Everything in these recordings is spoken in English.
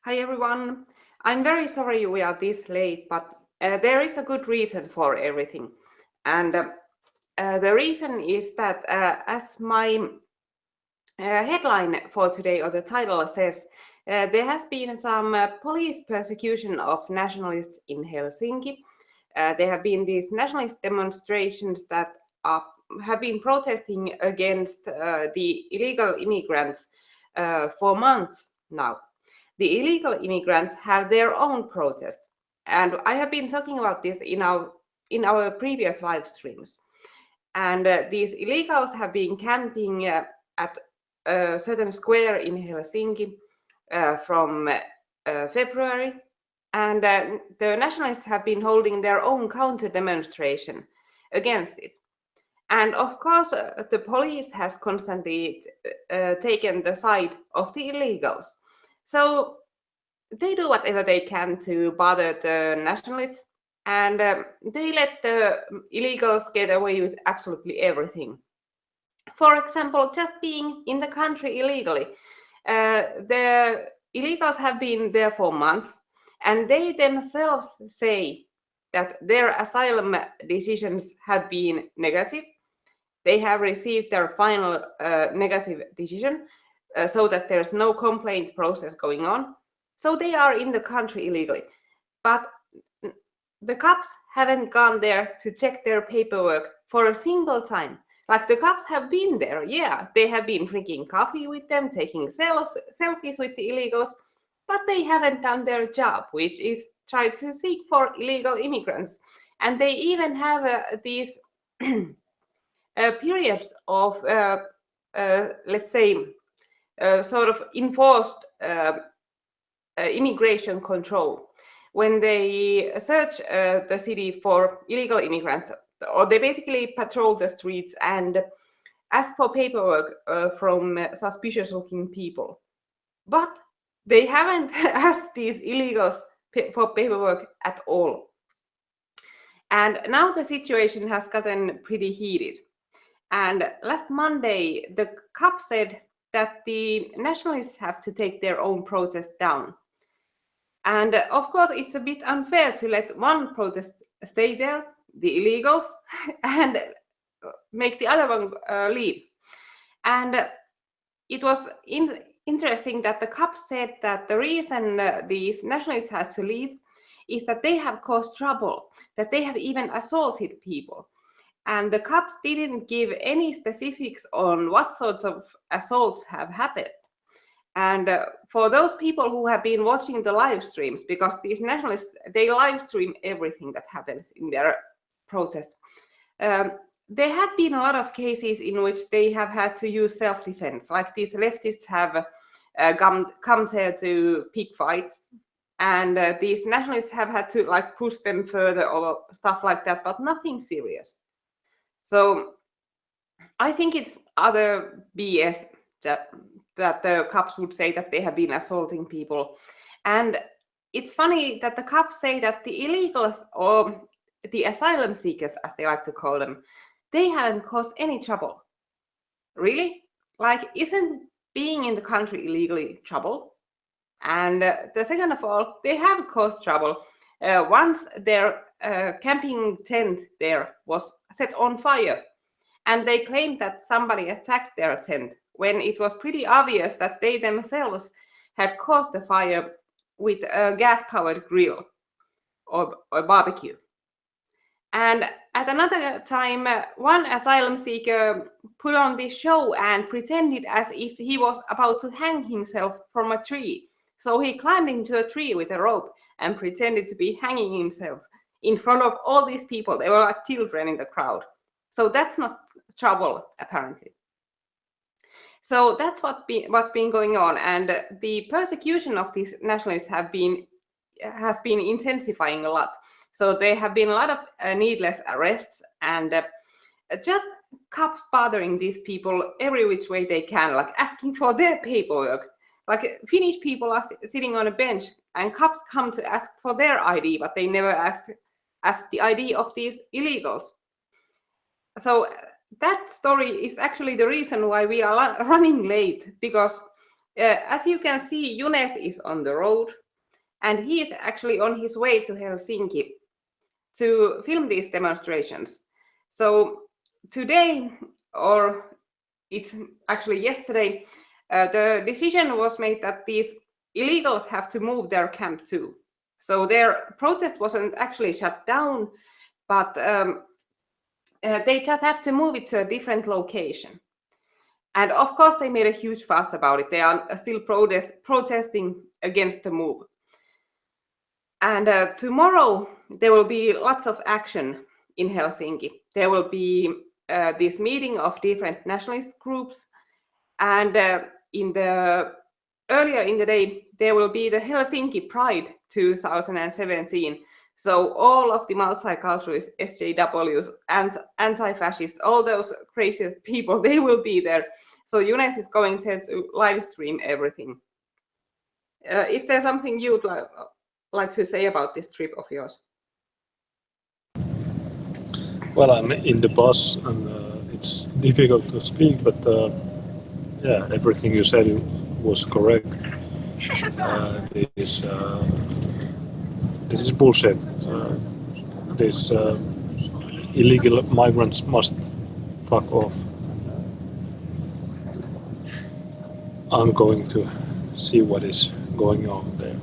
Hi everyone. I'm very sorry we are this late, but there is a good reason for everything. And the reason is that, as my headline for today, or the title says, there has been some police persecution of nationalists in Helsinki. There have been these nationalist demonstrations that have been protesting against the illegal immigrants for months now. The illegal immigrants have their own protest, and I have been talking about this in our previous live streams. And these illegals have been camping at a certain square in Helsinki from February, and the nationalists have been holding their own counter demonstration against it. And of course, the police has constantly taken the side of the illegals. So they do whatever they can to bother the nationalists, and they let the illegals get away with absolutely everything. For example, just being in the country illegally. The illegals have been there for months, and they themselves say that their asylum decisions have been negative. They have received their final negative decision, so that there's no complaint process going on. So they are in the country illegally. But the cops haven't gone there to check their paperwork for a single time. Like, the cops have been there, yeah, they have been drinking coffee with them, taking selfies with the illegals, but they haven't done their job, which is try to seek for illegal immigrants. And they even have these periods of, let's say, sort of enforced immigration control. When they search the city for illegal immigrants, or they basically patrol the streets and ask for paperwork from suspicious looking people. But they haven't asked these illegals for paperwork at all. And now the situation has gotten pretty heated. And last Monday, the COP said that the nationalists have to take their own protest down. And of course, it's a bit unfair to let one protest stay there, the illegals, and make the other one leave. And it was interesting that the COP said that the reason these nationalists had to leave is that they have caused trouble, that they have even assaulted people. And the cops didn't give any specifics on what sorts of assaults have happened. And for those people who have been watching the live streams, because these nationalists, they live stream everything that happens in their protest, there have been a lot of cases in which they have had to use self-defense, like these leftists have come there to pick fights, and these nationalists have had to like push them further or stuff like that, but nothing serious. So I think it's other BS that the cops would say that they have been assaulting people. And it's funny that the cops say that the illegals, or the asylum seekers, as they like to call them, they haven't caused any trouble. Really? Like, isn't being in the country illegally trouble? And the second of all, they have caused trouble. Once their camping tent there was set on fire, and they claimed that somebody attacked their tent, when it was pretty obvious that they themselves had caused the fire with a gas-powered grill or barbecue. And at another time, one asylum seeker put on this show and pretended as if he was about to hang himself from a tree. So he climbed into a tree with a rope and pretended to be hanging himself in front of all these people. They were like children in the crowd. So that's not trouble, apparently. So that's what's been going on, and the persecution of these nationalists has been intensifying a lot. So there have been a lot of needless arrests, and just cops bothering these people every which way they can, like asking for their paperwork. Like, Finnish people are sitting on a bench, and cops come to ask for their ID, but they never ask the ID of these illegals. So that story is actually the reason why we are running late, because as you can see, Junes is on the road, and he is actually on his way to Helsinki to film these demonstrations. So today, or it's actually yesterday, the decision was made that these illegals have to move their camp too. So their protest wasn't actually shut down, but they just have to move it to a different location. And of course, they made a huge fuss about it. They are still protesting against the move. And tomorrow, there will be lots of action in Helsinki. There will be this meeting of different nationalist groups. And earlier in the day, there will be the Helsinki Pride 2017. So all of the multiculturalists, SJWs, and anti-fascists, all those craziest people, they will be there. So Junes is going to live stream everything. Is there something you'd like to say about this trip of yours? Well, I'm in the bus and it's difficult to speak, but yeah, everything you said was correct. This is bullshit. These illegal migrants must fuck off. I'm going to see what is going on there.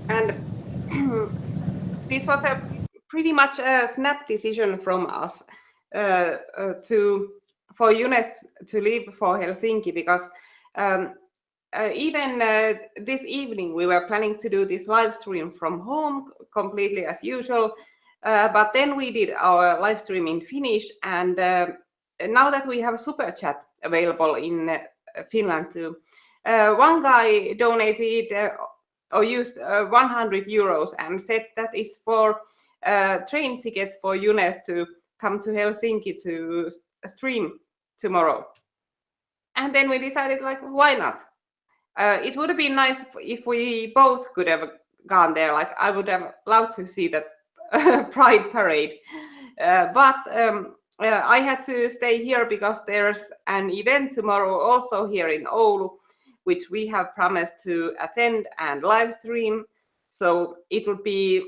And this was a pretty much a snap decision from us for Junes to leave for Helsinki, because even this evening we were planning to do this live stream from home completely as usual, but then we did our live stream in Finnish, and now that we have a super chat available in Finland too, one guy donated or used 100 euros and said that is for train tickets for Junes to come to Helsinki to stream tomorrow. And then we decided, like, why not? It would have been nice if we both could have gone there. Like, I would have loved to see that Pride parade. But I had to stay here because there's an event tomorrow also here in Oulu, which we have promised to attend and live stream. So it would be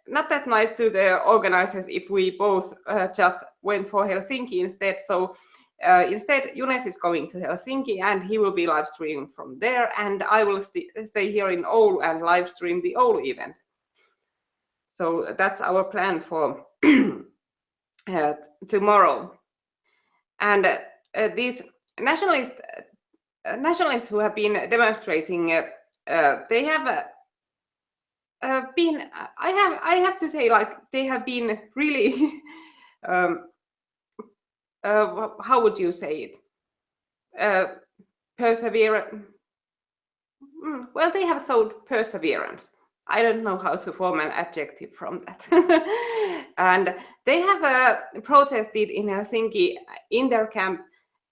not that nice to the organizers if we both just went for Helsinki instead. So instead, Junes is going to Helsinki and he will be live streaming from there, and I will stay here in Oulu and live stream the Oulu event. So that's our plan for tomorrow. And these nationalists who have been demonstrating, they have been, I have to say, like, they have been really how would you say it, perseverant. Well, they have showed perseverance. I don't know how to form an adjective from that. And they have protested in Helsinki in their camp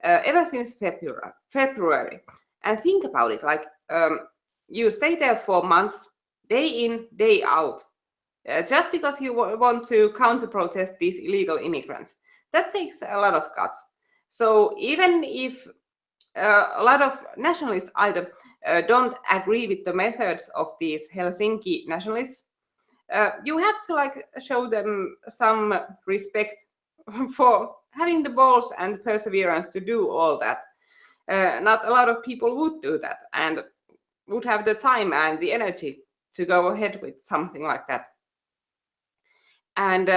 ever since February. And think about it, like, you stay there for months, day in, day out, just because you want to counter-protest these illegal immigrants. That takes a lot of guts. So even if a lot of nationalists either don't agree with the methods of these Helsinki nationalists, you have to, like, show them some respect for having the balls and perseverance to do all that. Not a lot of people would do that and would have the time and the energy to go ahead with something like that. And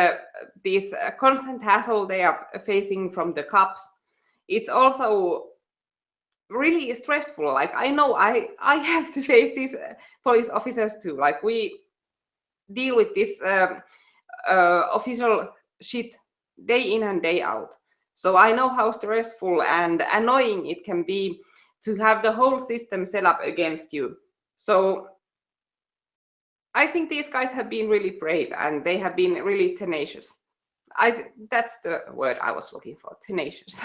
this constant hassle they are facing from the cops, it's also really stressful. Like, I know I have to face these police officers too. Like, we deal with this official shit day in and day out. So I know how stressful and annoying it can be to have the whole system set up against you. So I think these guys have been really brave and they have been really tenacious. That's the word I was looking for, tenacious.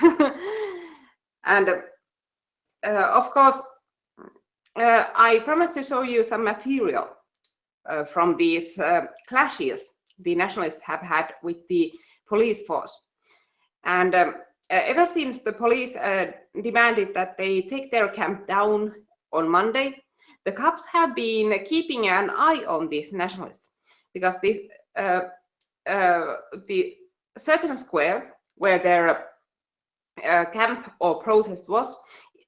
And of course, I promised to show you some material from these clashes the nationalists have had with the police force. And ever since the police demanded that they take their camp down on Monday, the cops have been keeping an eye on these nationalists, because this the certain square where their camp or protest was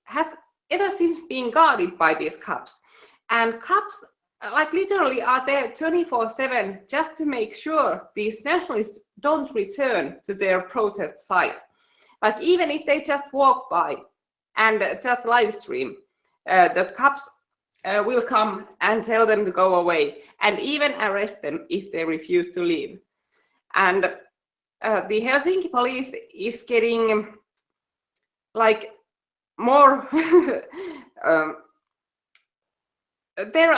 has ever since been guarded by these cops, and cops like literally are there 24/7 just to make sure these nationalists don't return to their protest site. Like even if they just walk by and just live stream, the cops will come and tell them to go away and even arrest them if they refuse to leave. And the Helsinki police is getting like more their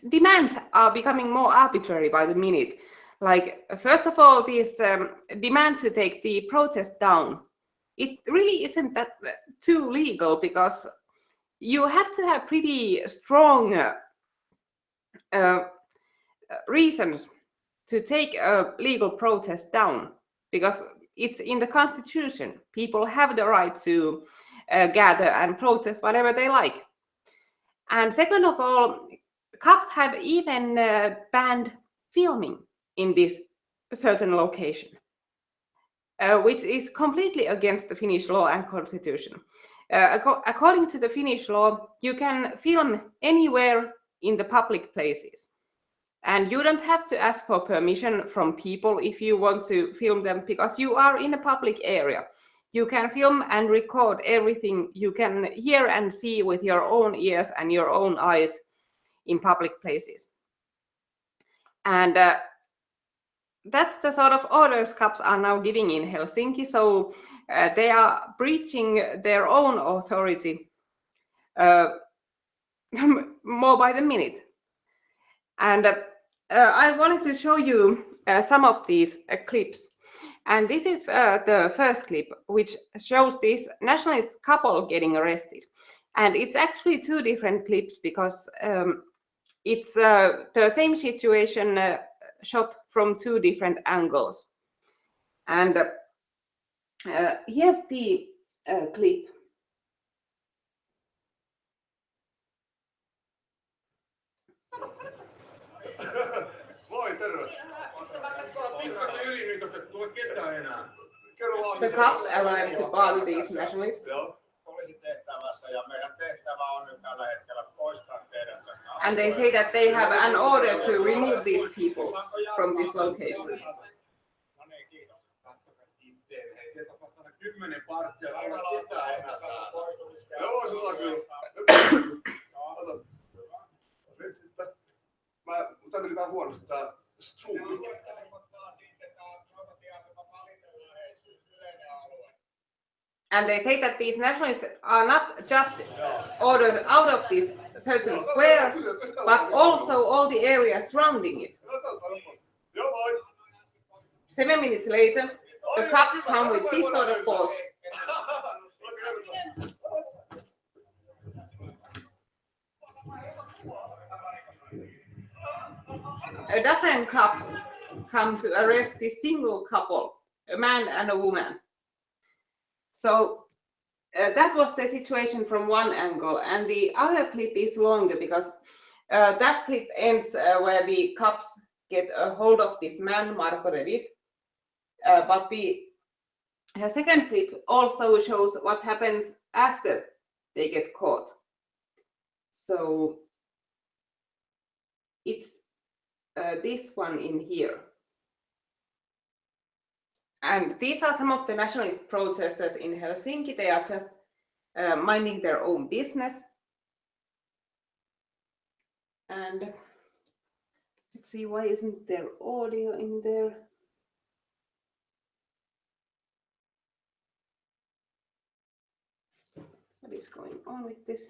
demands are becoming more arbitrary by the minute. Like first of all, this demand to take the protest down, it really isn't that too legal, because you have to have pretty strong reasons to take a legal protest down, because it's in the constitution. People have the right to gather and protest whatever they like. And second of all, cops have even banned filming in this certain location, which is completely against the Finnish law and constitution. According to the Finnish law, you can film anywhere in the public places, and you don't have to ask for permission from people if you want to film them, because you are in a public area. You can film and record everything you can hear and see with your own ears and your own eyes in public places. And that's the sort of orders cops are now giving in Helsinki. So they are breaching their own authority more by the minute. And I wanted to show you some of these clips. And this is the first clip, which shows this nationalist couple getting arrested. And it's actually two different clips, because it's the same situation shot from two different angles. And here's the clip. The cops arrived to bother these nationalists. And they say that they have an order to remove these people from this location. And they say that these nationalists are not just ordered out of this certain square, but also all the areas surrounding it. 7 minutes later, the cops come with this sort of force. A dozen cops come to arrest this single couple, a man and a woman. So that was the situation from one angle, and the other clip is longer, because that clip ends where the cops get a hold of this man, Marko Revit. But the second clip also shows what happens after they get caught. So it's this one in here. And these are some of the nationalist protesters in Helsinki. They are just minding their own business. And let's see, why isn't there audio in there? What is going on with this?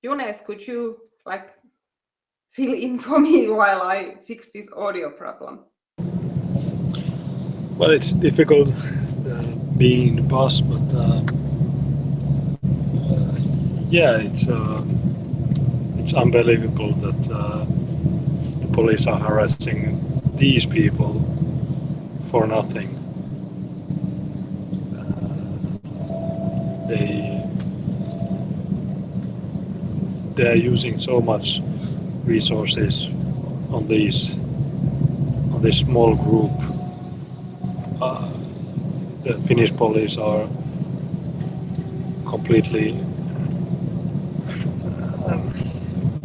Jonas, could you fill in for me while I fix this audio problem? Well, it's difficult being in the bus, but yeah, it's unbelievable that the police are harassing these people for nothing. They are using so much resources on this small group. The Finnish police are completely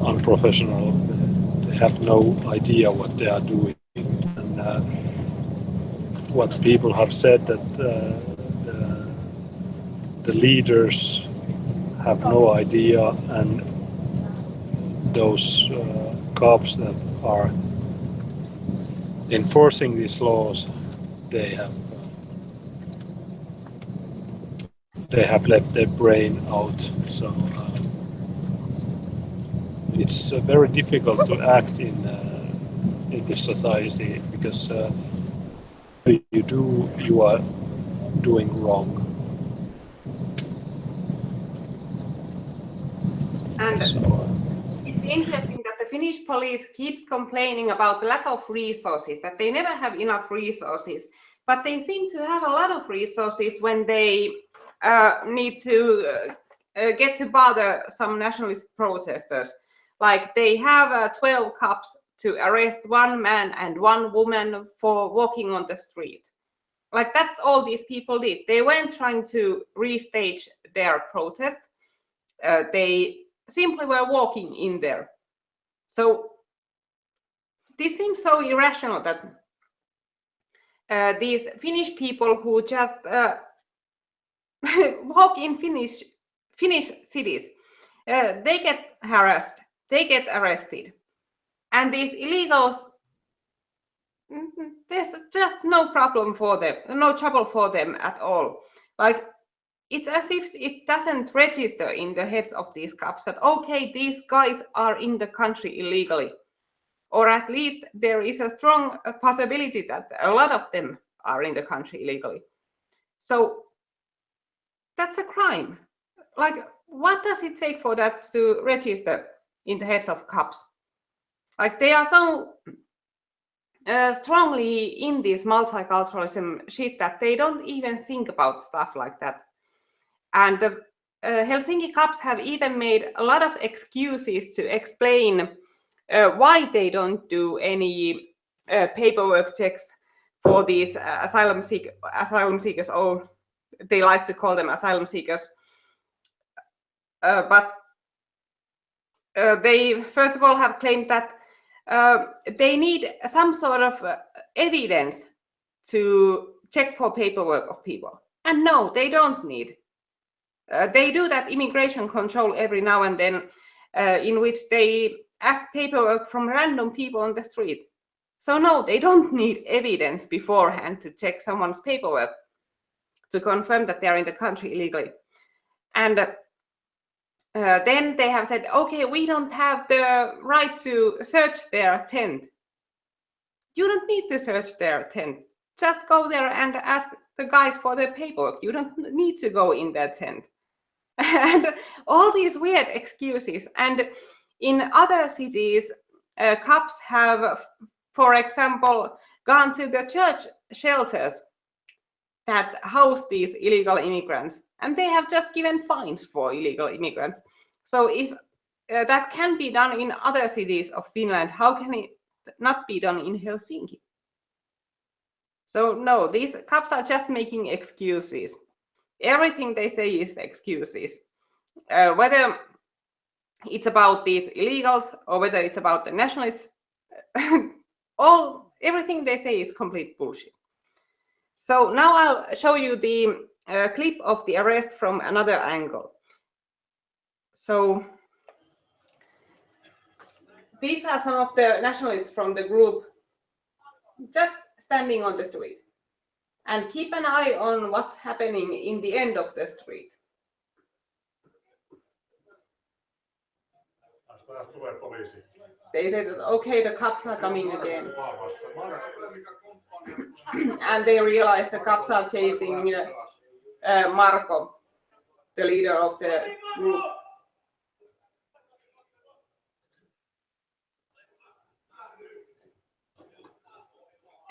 unprofessional. They have no idea what they are doing, and what people have said that the leaders have no idea, and those cops that are enforcing these laws, they have left their brain out. So it's very difficult to act in this society, because you are doing wrong. And So, it's interesting that the Finnish police keeps complaining about the lack of resources, that they never have enough resources, but they seem to have a lot of resources when they need to get to bother some nationalist protesters. Like they have 12 cops to arrest one man and one woman for walking on the street. Like that's all these people did. They weren't trying to restage their protest. They simply were walking in there. So this seems so irrational that these Finnish people who just walk in Finnish cities, they get harassed, they get arrested, and these illegals, there's just no problem for them, no trouble for them at all. Like it's as if it doesn't register in the heads of these cops that okay, these guys are in the country illegally, or at least there is a strong possibility that a lot of them are in the country illegally. So that's a crime. Like, what does it take for that to register in the heads of cops? Like, they are so strongly in this multiculturalism shit that they don't even think about stuff like that. And the Helsinki cops have even made a lot of excuses to explain why they don't do any paperwork checks for these asylum seekers, or they like to call them asylum seekers. But they first of all have claimed that they need some sort of evidence to check for paperwork of people. And no, they don't need. They do that immigration control every now and then, in which they ask paperwork from random people on the street. So no, they don't need evidence beforehand to check someone's paperwork to confirm that they're in the country illegally. And then they have said, okay, we don't have the right to search their tent. You don't need to search their tent. Just go there and ask the guys for their paperwork. You don't need to go in their tent. And all these weird excuses. And in other cities, cops have, for example, gone to the church shelters that house these illegal immigrants, and they have just given fines for illegal immigrants. So if that can be done in other cities of Finland, how can it not be done in Helsinki? So no, these cops are just making excuses. Everything they say is excuses. Whether it's about these illegals or whether it's about the nationalists, everything they say is complete bullshit. So now I'll show you the clip of the arrest from another angle. So these are some of the nationalists from the group just standing on the street. And keep an eye on what's happening in the end of the street. They said, okay, the cops are coming again. And they realize the cops are chasing Marko, the leader of the group.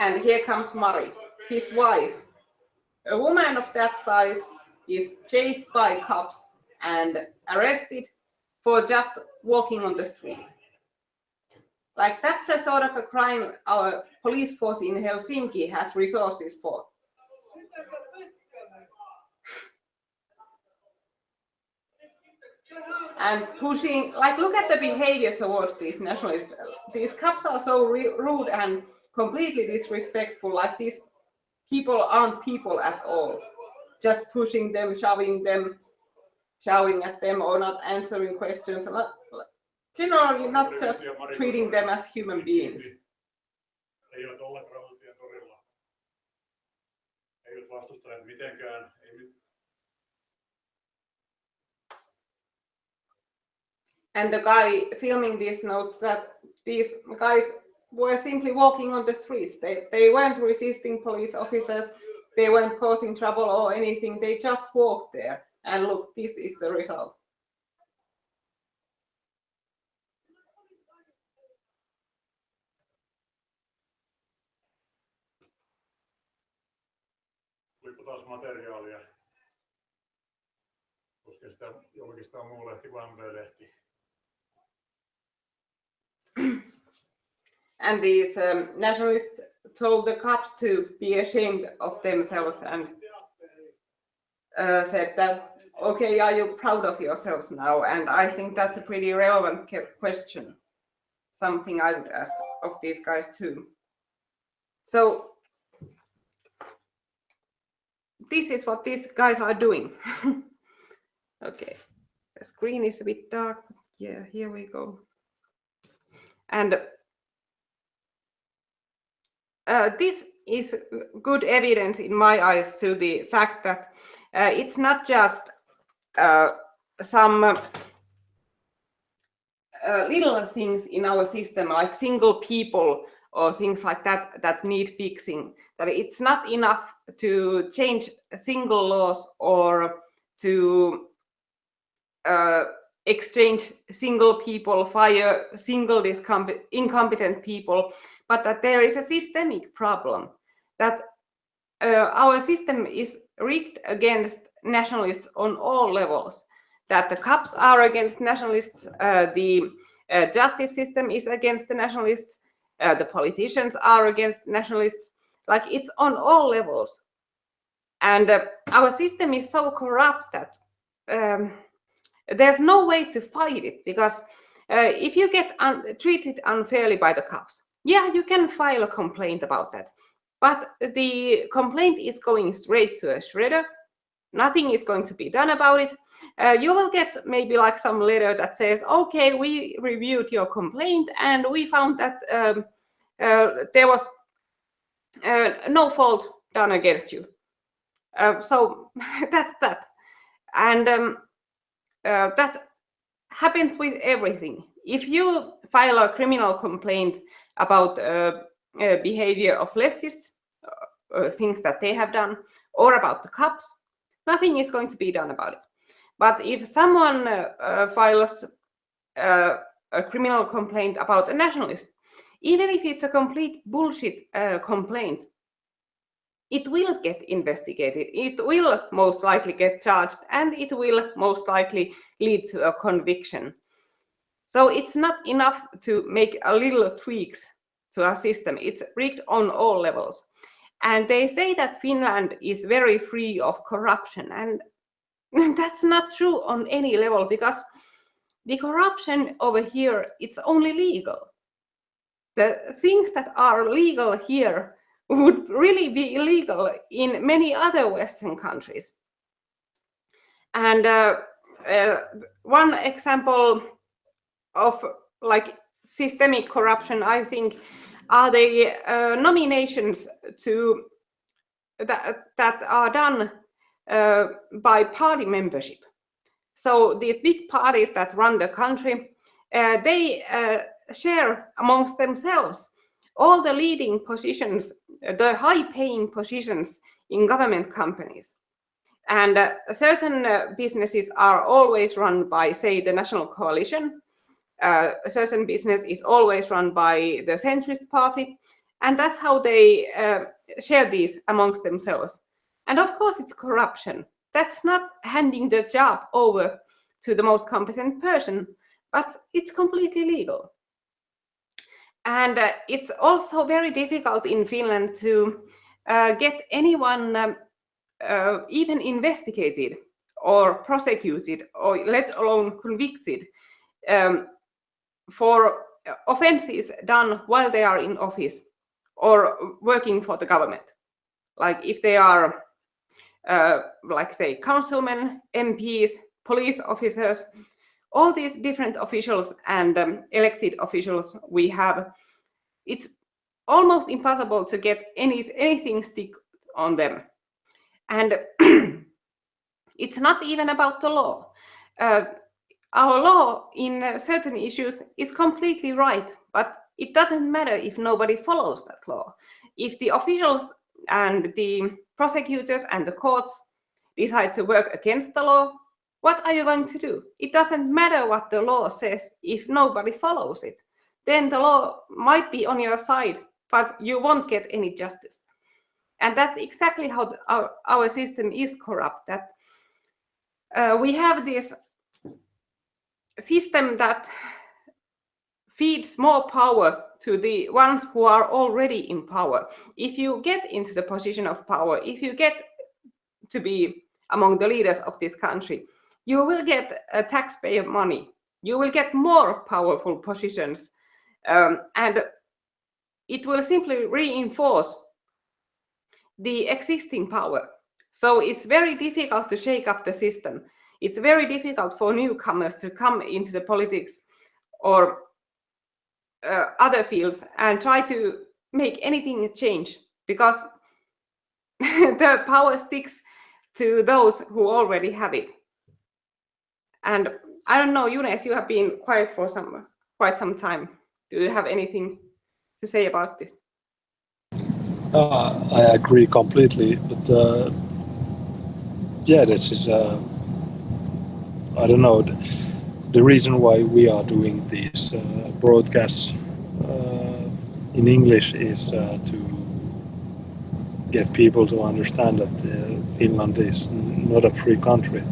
And here comes Mari, his wife. A woman of that size is chased by cops and arrested for just walking on the street. Like, that's a sort of a crime our police force in Helsinki has resources for. And pushing, like, look at the behavior towards these nationalists. These cops are so rude and completely disrespectful. Like, these people aren't people at all. Just pushing them, shoving them, shouting at them, or not answering questions. Generally, not just treating them as human beings. Eivät olleet Rautien torilla. Eivät vastustaneet mitenkään. And the guy filming this notes that these guys were simply walking on the streets. They weren't resisting police officers. They weren't causing trouble or anything. They just walked there. And look, this is the result. Tulipa taas materiaalia. Koskee sitä julkistaa muu lehti kuin MV-lehti. And these nationalists told the cops to be ashamed of themselves and said that, okay, are you proud of yourselves now? And I think that's a pretty relevant question. Something I would ask of these guys too. So this is what these guys are doing. Okay, the screen is a bit dark. Yeah, here we go. And this is good evidence in my eyes to the fact that it's not just some little things in our system, like single people or things like that, that need fixing. That it's not enough to change single laws or to exchange single people, fire single incompetent people, but that there is a systemic problem, that our system is rigged against nationalists on all levels, that the cops are against nationalists, the justice system is against the nationalists, the politicians are against nationalists, like it's on all levels. And our system is so corrupt that there's no way to fight it, because if you get treated unfairly by the cops, yeah, you can file a complaint about that. But the complaint is going straight to a shredder. Nothing is going to be done about it. You will get maybe like some letter that says, okay, we reviewed your complaint and we found that there was no fault done against you. So that's that. And that happens with everything. If you file a criminal complaint about behavior of leftists, things that they have done, or about the cops, nothing is going to be done about it. But if someone files a criminal complaint about a nationalist, even if it's a complete bullshit complaint, it will get investigated, it will most likely get charged, and it will most likely lead to a conviction. So it's not enough to make a little tweaks to our system. It's rigged on all levels. And they say that Finland is very free of corruption, and that's not true on any level, because the corruption over here, it's only legal. The things that are legal here would really be illegal in many other Western countries. And one example of like systemic corruption, I think, are the nominations to that are done by party membership. So these big parties that run the country, they share amongst themselves all the leading positions, the high-paying positions in government companies. And certain businesses are always run by, say, the National Coalition. A certain business is always run by the centrist party. And that's how they share these amongst themselves. And of course, it's corruption. That's not handing the job over to the most competent person, but it's completely legal. And it's also very difficult in Finland to get anyone even investigated or prosecuted or let alone convicted for offenses done while they are in office or working for the government. Like if they are, like say, councilmen, MPs, police officers, all these different officials and elected officials we have, it's almost impossible to get anything stick on them. And it's not even about the law. Our law in certain issues is completely right, but it doesn't matter if nobody follows that law. If the officials and the prosecutors and the courts decide to work against the law, what are you going to do? It doesn't matter what the law says if nobody follows it. Then the law might be on your side, but you won't get any justice. And that's exactly how our system is corrupt, that we have this system that feeds more power to the ones who are already in power. If you get into the position of power, if you get to be among the leaders of this country, you will get taxpayer money. You will get more powerful positions, and it will simply reinforce the existing power. So it's very difficult to shake up the system. It's very difficult for newcomers to come into the politics or other fields and try to make anything change, because the power sticks to those who already have it. And I don't know, Younes, you have been quiet for quite some time. Do you have anything to say about this? I agree completely, but yeah, this is I don't know, the reason why we are doing these broadcasts in English is to get people to understand that Finland is not a free country.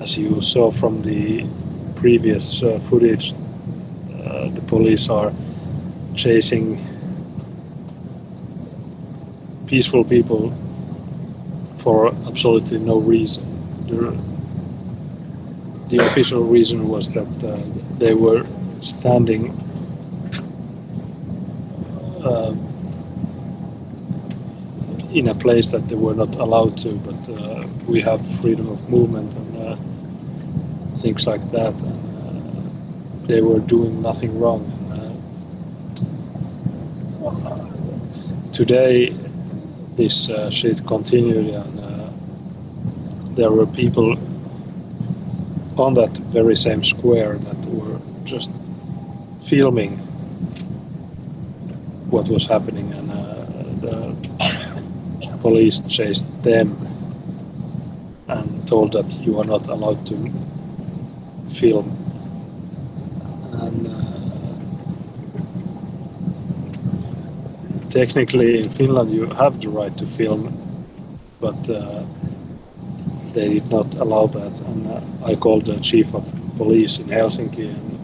As you saw from the previous footage, the police are chasing peaceful people for absolutely no reason. The official reason was that they were standing in a place that they were not allowed to, but we have freedom of movement and things like that, and they were doing nothing wrong. Today this shit continued, and there were people on that very same square that were just filming what was happening, and the police chased them and told that you are not allowed to film. And technically in Finland you have the right to film, but they did not allow that, and I called the chief of police in Helsinki, and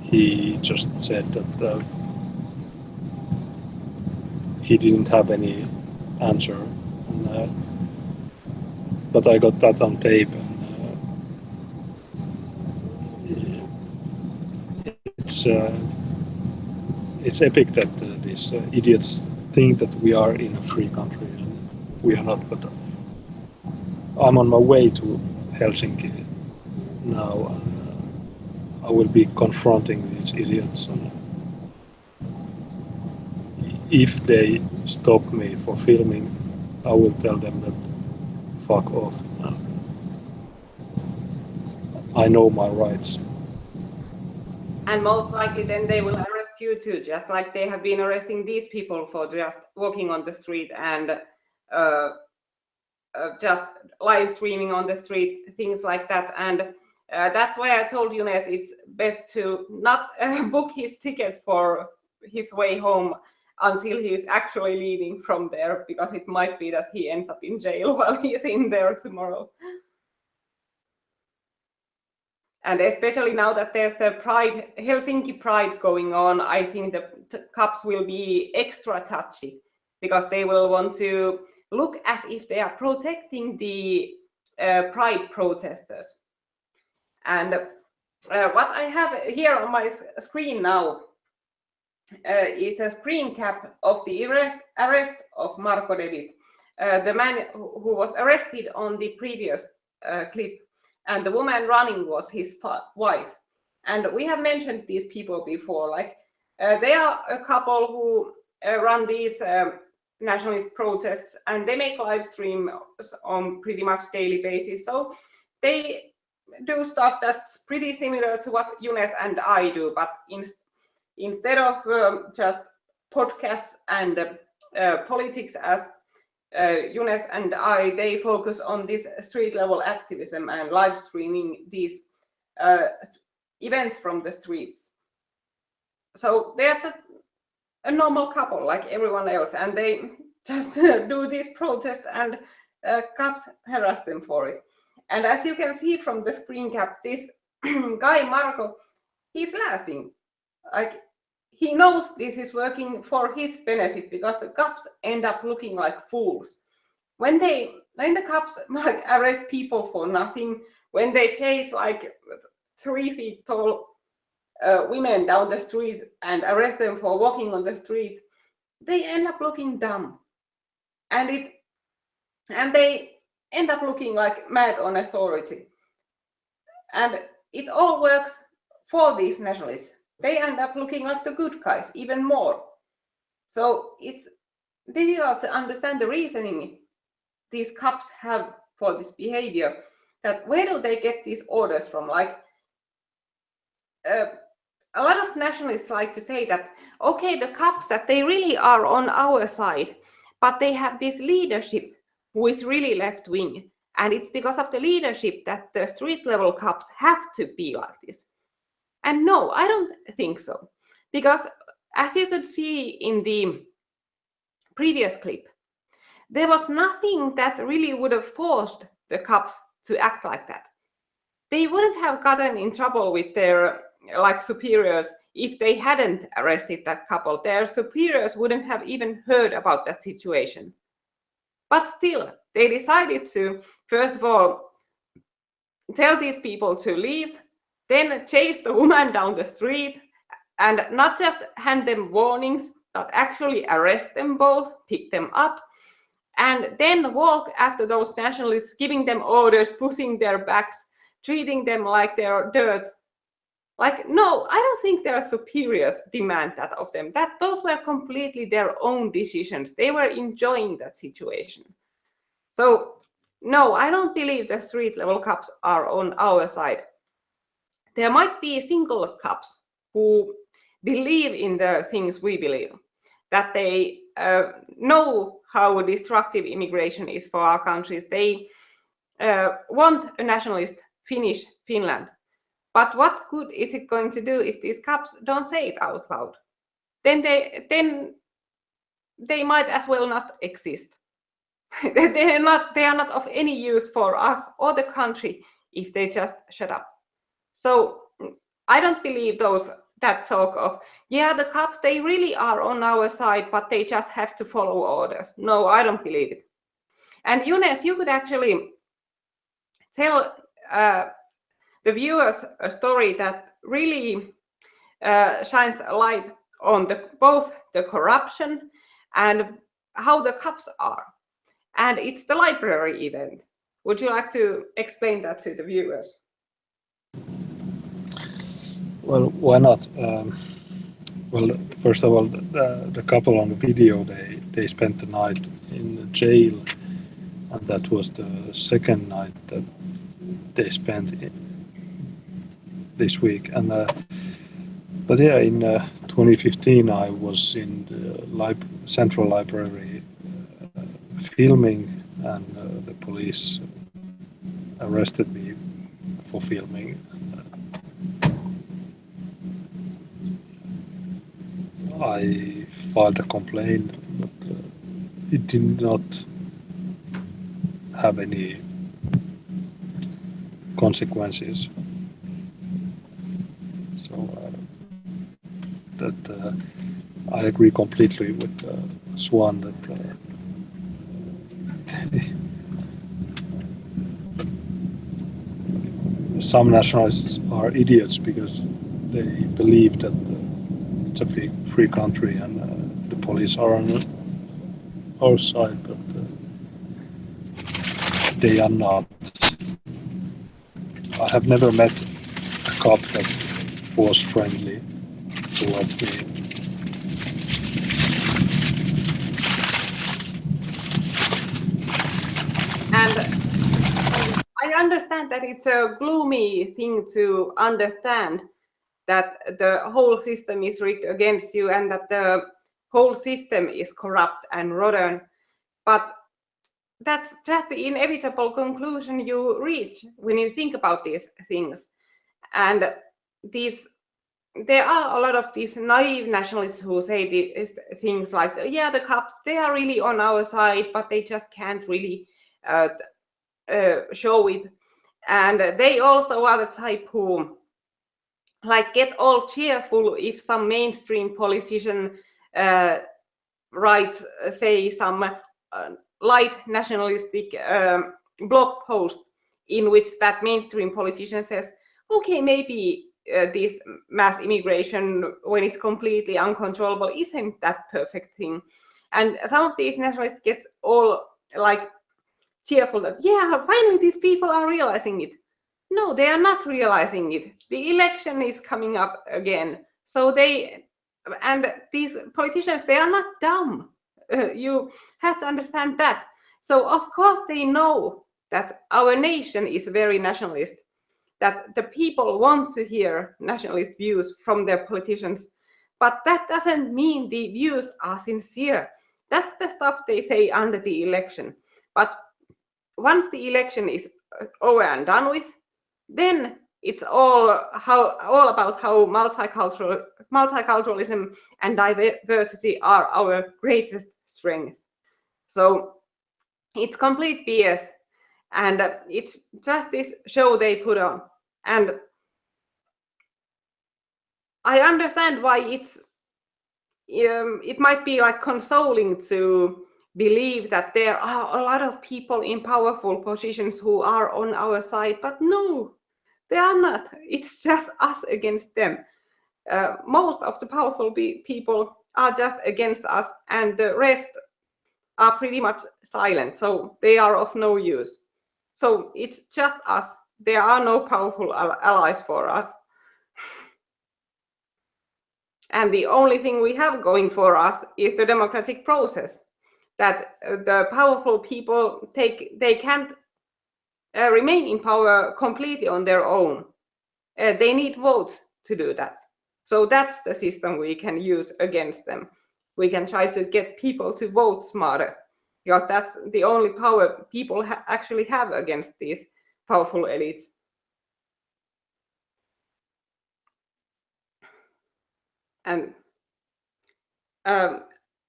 he just said that he didn't have any answer, and, but I got that on tape, and it's epic that these idiots think that we are in a free country, and we are not. But I'm on my way to Helsinki now, and I will be confronting these idiots, and if they stop me for filming, I will tell them that fuck off. I know my rights. And most likely then they will arrest you too, just like they have been arresting these people for just walking on the street and just live streaming on the street, things like that. And That's why I told Younes it's best to not book his ticket for his way home until he's actually leaving from there, because it might be that he ends up in jail while he's in there tomorrow. And especially now that there's the Pride, Helsinki Pride going on, I think the cups will be extra touchy, because they will want to look as if they are protecting the Pride protesters. And what I have here on my screen now is a screen cap of the arrest of Marko David, the man who was arrested on the previous clip, and the woman running was his wife. And we have mentioned these people before, like they are a couple who run these nationalist protests, and they make live streams on pretty much daily basis. So they do stuff that's pretty similar to what Younes and I do, but instead of just podcasts and politics as Younes and I, they focus on this street level activism and live streaming these events from the streets. So they are just a normal couple like everyone else, and they just do these protests, and cops harass them for it. And as you can see from the screen cap, this guy Marko, he's laughing. Like, he knows this is working for his benefit, because the cops end up looking like fools. When the cops like arrest people for nothing, when they chase like 3 feet tall women down the street and arrest them for walking on the street, they end up looking dumb. And they end up looking like mad on authority. And it all works for these nationalists. They end up looking like the good guys even more. So it's difficult to understand the reasoning these cops have for this behavior. That where do they get these orders from? Like a lot of nationalists like to say that, okay, the cops, that they really are on our side, but they have this leadership who is really left-wing, and it's because of the leadership that the street level cops have to be like this. And no, I don't think so, because as you could see in the previous clip, there was nothing that really would have forced the cops to act like that. They wouldn't have gotten in trouble with their like superiors if they hadn't arrested that couple. Their superiors wouldn't have even heard about that situation. But still, they decided to, first of all, tell these people to leave, then chase the woman down the street, and not just hand them warnings, but actually arrest them both, pick them up, and then walk after those nationalists, giving them orders, pushing their backs, treating them like they're dirt. Like, no, I don't think their superiors demand that of them. Those were completely their own decisions. They were enjoying that situation. So, no, I don't believe the street level cops are on our side. There might be single cops who believe in the things we believe, that they know how destructive immigration is for our countries. They want a nationalist Finnish Finland. But what good is it going to do if these cops don't say it out loud? Then they might as well not exist. They are not of any use for us or the country if they just shut up. So I don't believe that talk of, yeah, the cops, they really are on our side, but they just have to follow orders. No, I don't believe it. And Younes, you could actually tell the viewers a story that really shines a light on both the corruption and how the cops are. And it's the library event. Would you like to explain that to the viewers? Well, why not? Well, first of all, the couple on the video, they spent the night in jail, and that was the second night that they spent this week. And but yeah, in 2015 I was in the Central Library filming, and the police arrested me for filming. I filed a complaint, but it did not have any consequences. So that I agree completely with Swan that some nationalists are idiots because they believe that it's a free country and the police are on our side, but they are not. I have never met a cop that was friendly towards me. And I understand that it's a gloomy thing to understand that the whole system is rigged against you and that the whole system is corrupt and rotten. But that's just the inevitable conclusion you reach when you think about these things. And there are a lot of these naive nationalists who say these things like, yeah, the cops, they are really on our side, but they just can't really show it. And they also are the type who like get all cheerful if some mainstream politician writes, say, some light nationalistic blog post in which that mainstream politician says, okay, maybe this mass immigration, when it's completely uncontrollable, isn't that perfect thing. And some of these nationalists get all like cheerful that, yeah, finally these people are realizing it. No, they are not realizing it. The election is coming up again. So and these politicians, they are not dumb. You have to understand that. So of course they know that our nation is very nationalist, that the people want to hear nationalist views from their politicians, but that doesn't mean the views are sincere. That's the stuff they say under the election. But once the election is over and done with, then it's all about how multiculturalism and diversity are our greatest strength. So it's complete BS, and it's just this show they put on. And I understand why it might be like consoling to believe that there are a lot of people in powerful positions who are on our side, but no, they are not. It's just us against them. Most of the powerful people are just against us, and the rest are pretty much silent, so they are of no use. So it's just us. There are no powerful allies for us. And the only thing we have going for us is the democratic process, that the powerful people they can't remain in power completely on their own. They need votes to do that. So that's the system we can use against them. We can try to get people to vote smarter, because that's the only power people actually have against these powerful elites. And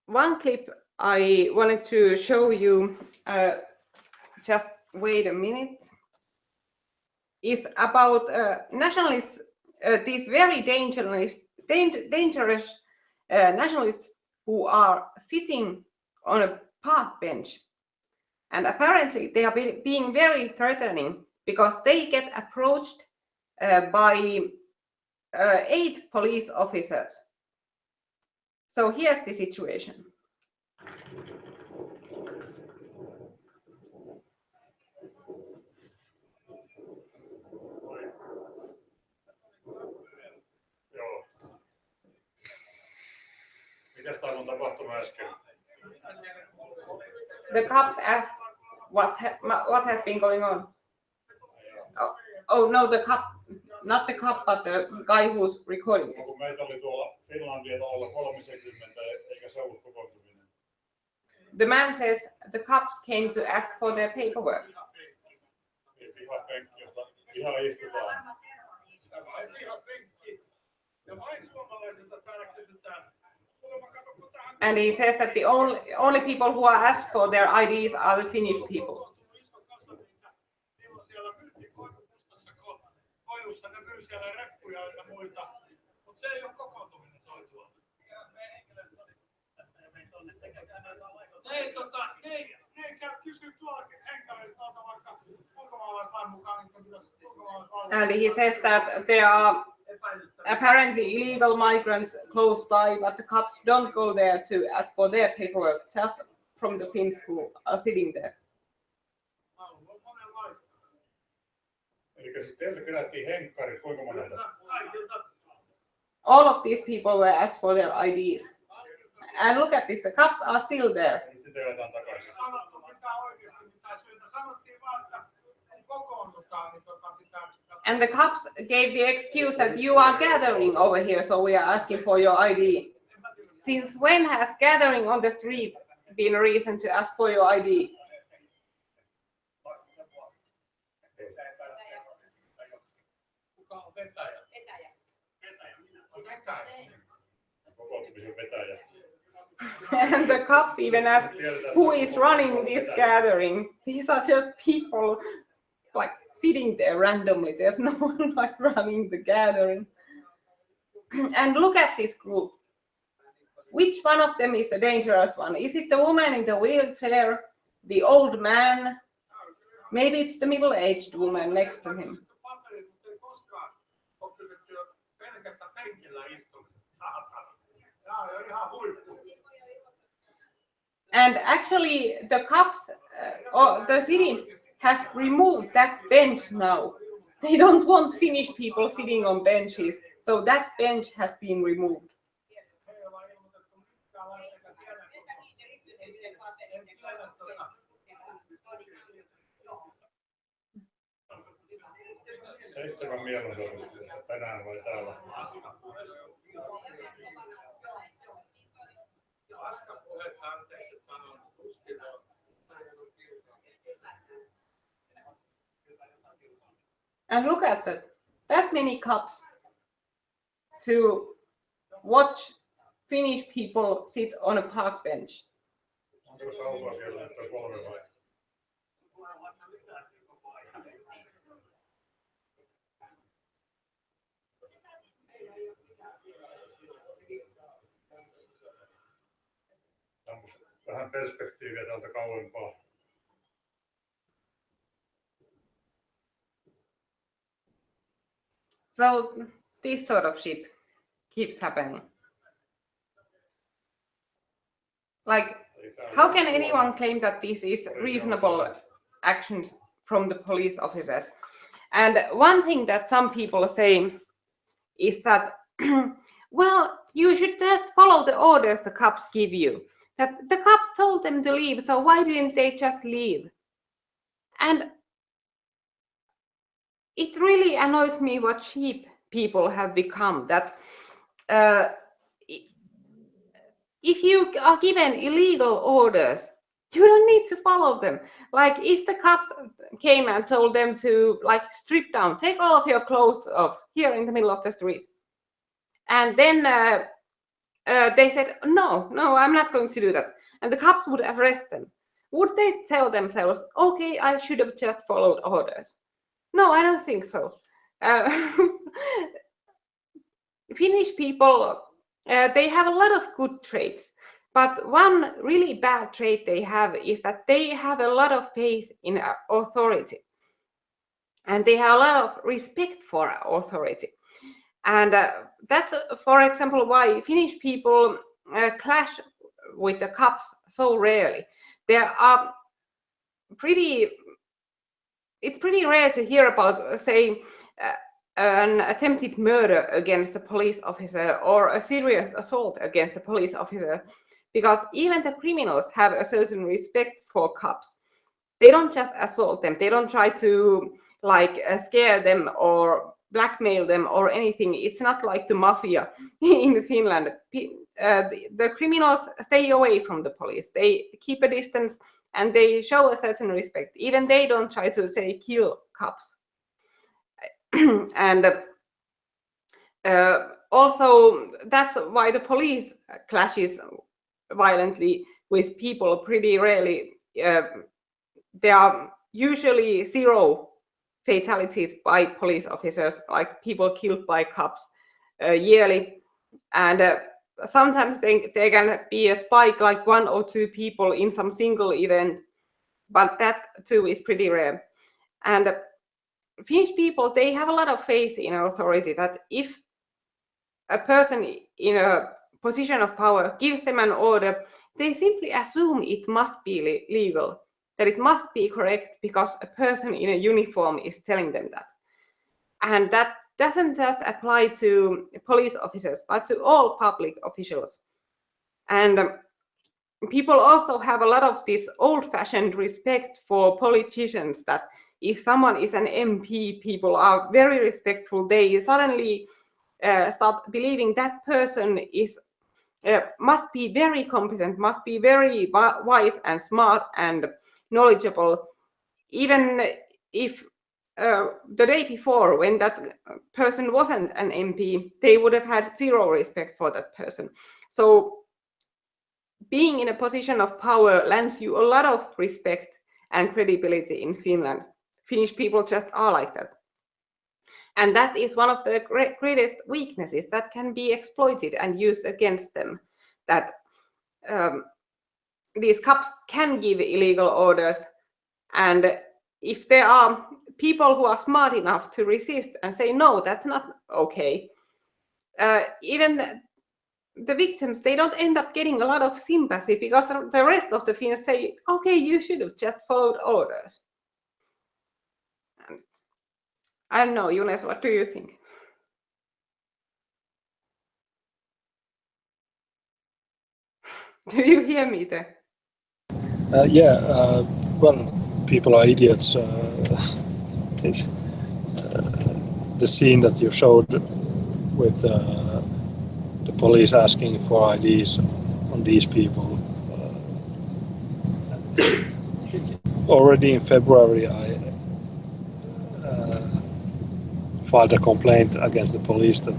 one clip I wanted to show you, just wait a minute, is about nationalists, these very dangerous nationalists who are sitting on a park bench. And apparently they are being very threatening because they get approached by 8 police officers. So here's the situation. Joo. Mitäs täällä on tapahtunut äsken? The cops asked what has been going on. Oh no, the cop, not the cop, but the guy who's recording this. Kun meitä oli tuolla Finlandia alla 30 eikä se ollut kokoontuminen. The man says the cops came to ask for their paperwork. Ihan istutaan. And he says that the only people who are asked for their IDs are the Finnish people. And he says that there are apparently illegal migrants close by, but the cops don't go there to ask for their paperwork, just from the Finns who are sitting there. Eli siis teiltä kerättiin henkkarit, kuinka monelta? All of these people were asked for their IDs. And look at this, the cops are still there. Sitten jaetaan takaisin. And the cops gave the excuse that you are gathering over here, so we are asking for your ID. Since when has gathering on the street been a reason to ask for your ID? And the cops even ask who is running this gathering. These are just people like sitting there randomly. There's no one like running the gathering. And look at this group. Which one of them is the dangerous one? Is it the woman in the wheelchair, the old man? Maybe it's the middle-aged woman next to him. And actually, the cops or the city has removed that bench now. They don't want Finnish people sitting on benches, so that bench has been removed. Seitsemän mielenosoitusta tänään vai täällä? And look at that many cops to watch Finnish people sit on a park bench. Onko se autoa siellä, että 3 vai? Vähän perspektiiviä täältä kauempaa. So this sort of shit keeps happening. Like, how can anyone claim that this is reasonable actions from the police officers? And one thing that some people say is that, well, you should just follow the orders the cops give you. That the cops told them to leave, so why didn't they just leave? And it really annoys me what sheep people have become, that if you are given illegal orders, you don't need to follow them. Like if the cops came and told them to like strip down, take all of your clothes off here in the middle of the street. And then they said, no, I'm not going to do that. And the cops would arrest them. Would they tell themselves, okay, I should have just followed orders? No, I don't think so. Finnish people, they have a lot of good traits, but one really bad trait they have is that they have a lot of faith in authority. And they have a lot of respect for authority. And that's, for example, why Finnish people clash with the cops so rarely. It's pretty rare to hear about, say, an attempted murder against a police officer or a serious assault against a police officer, because even the criminals have a certain respect for cops. They don't just assault them. They don't try to like scare them or blackmail them or anything. It's not like the mafia in Finland. The criminals stay away from the police. They keep a distance and they show a certain respect. Even they don't try to say kill cops. And also, that's why the police clashes violently with people pretty rarely. There are usually 0 fatalities by police officers, like people killed by cops yearly. And sometimes there can be a spike, like 1 or 2 people in some single event, but that too is pretty rare. And Finnish people, they have a lot of faith in authority, that if a person in a position of power gives them an order, they simply assume it must be legal, that it must be correct because a person in a uniform is telling them that. And that doesn't just apply to police officers, but to all public officials. And people also have a lot of this old-fashioned respect for politicians, that if someone is an MP, people are very respectful. They suddenly start believing that person is must be very competent, must be very wise and smart and knowledgeable, even if the day before, when that person wasn't an MP, they would have had 0 respect for that person. So being in a position of power lends you a lot of respect and credibility in Finland. Finnish people just are like that. And that is one of the greatest weaknesses that can be exploited and used against them, that these cops can give illegal orders, and if there are people who are smart enough to resist and say, no, that's not okay, even the victims, they don't end up getting a lot of sympathy, because the rest of the Finns say, okay, you should have just followed orders. I don't know, Junes, what do you think? Do you hear me there? Well, people are idiots. The scene that you showed with the police asking for IDs on these people. Already in February, I filed a complaint against the police that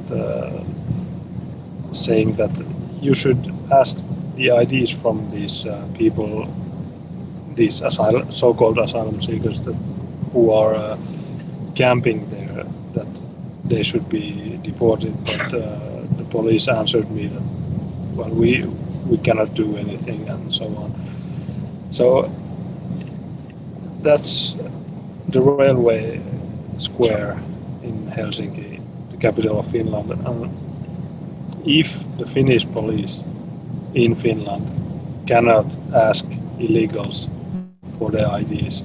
saying that you should ask the IDs from these people, these so-called asylum seekers who are camping there, that they should be deported. But the police answered me that, well, we cannot do anything, and so on. So that's the railway square in Helsinki, the capital of Finland. And if the Finnish police in Finland cannot ask illegals for their IDs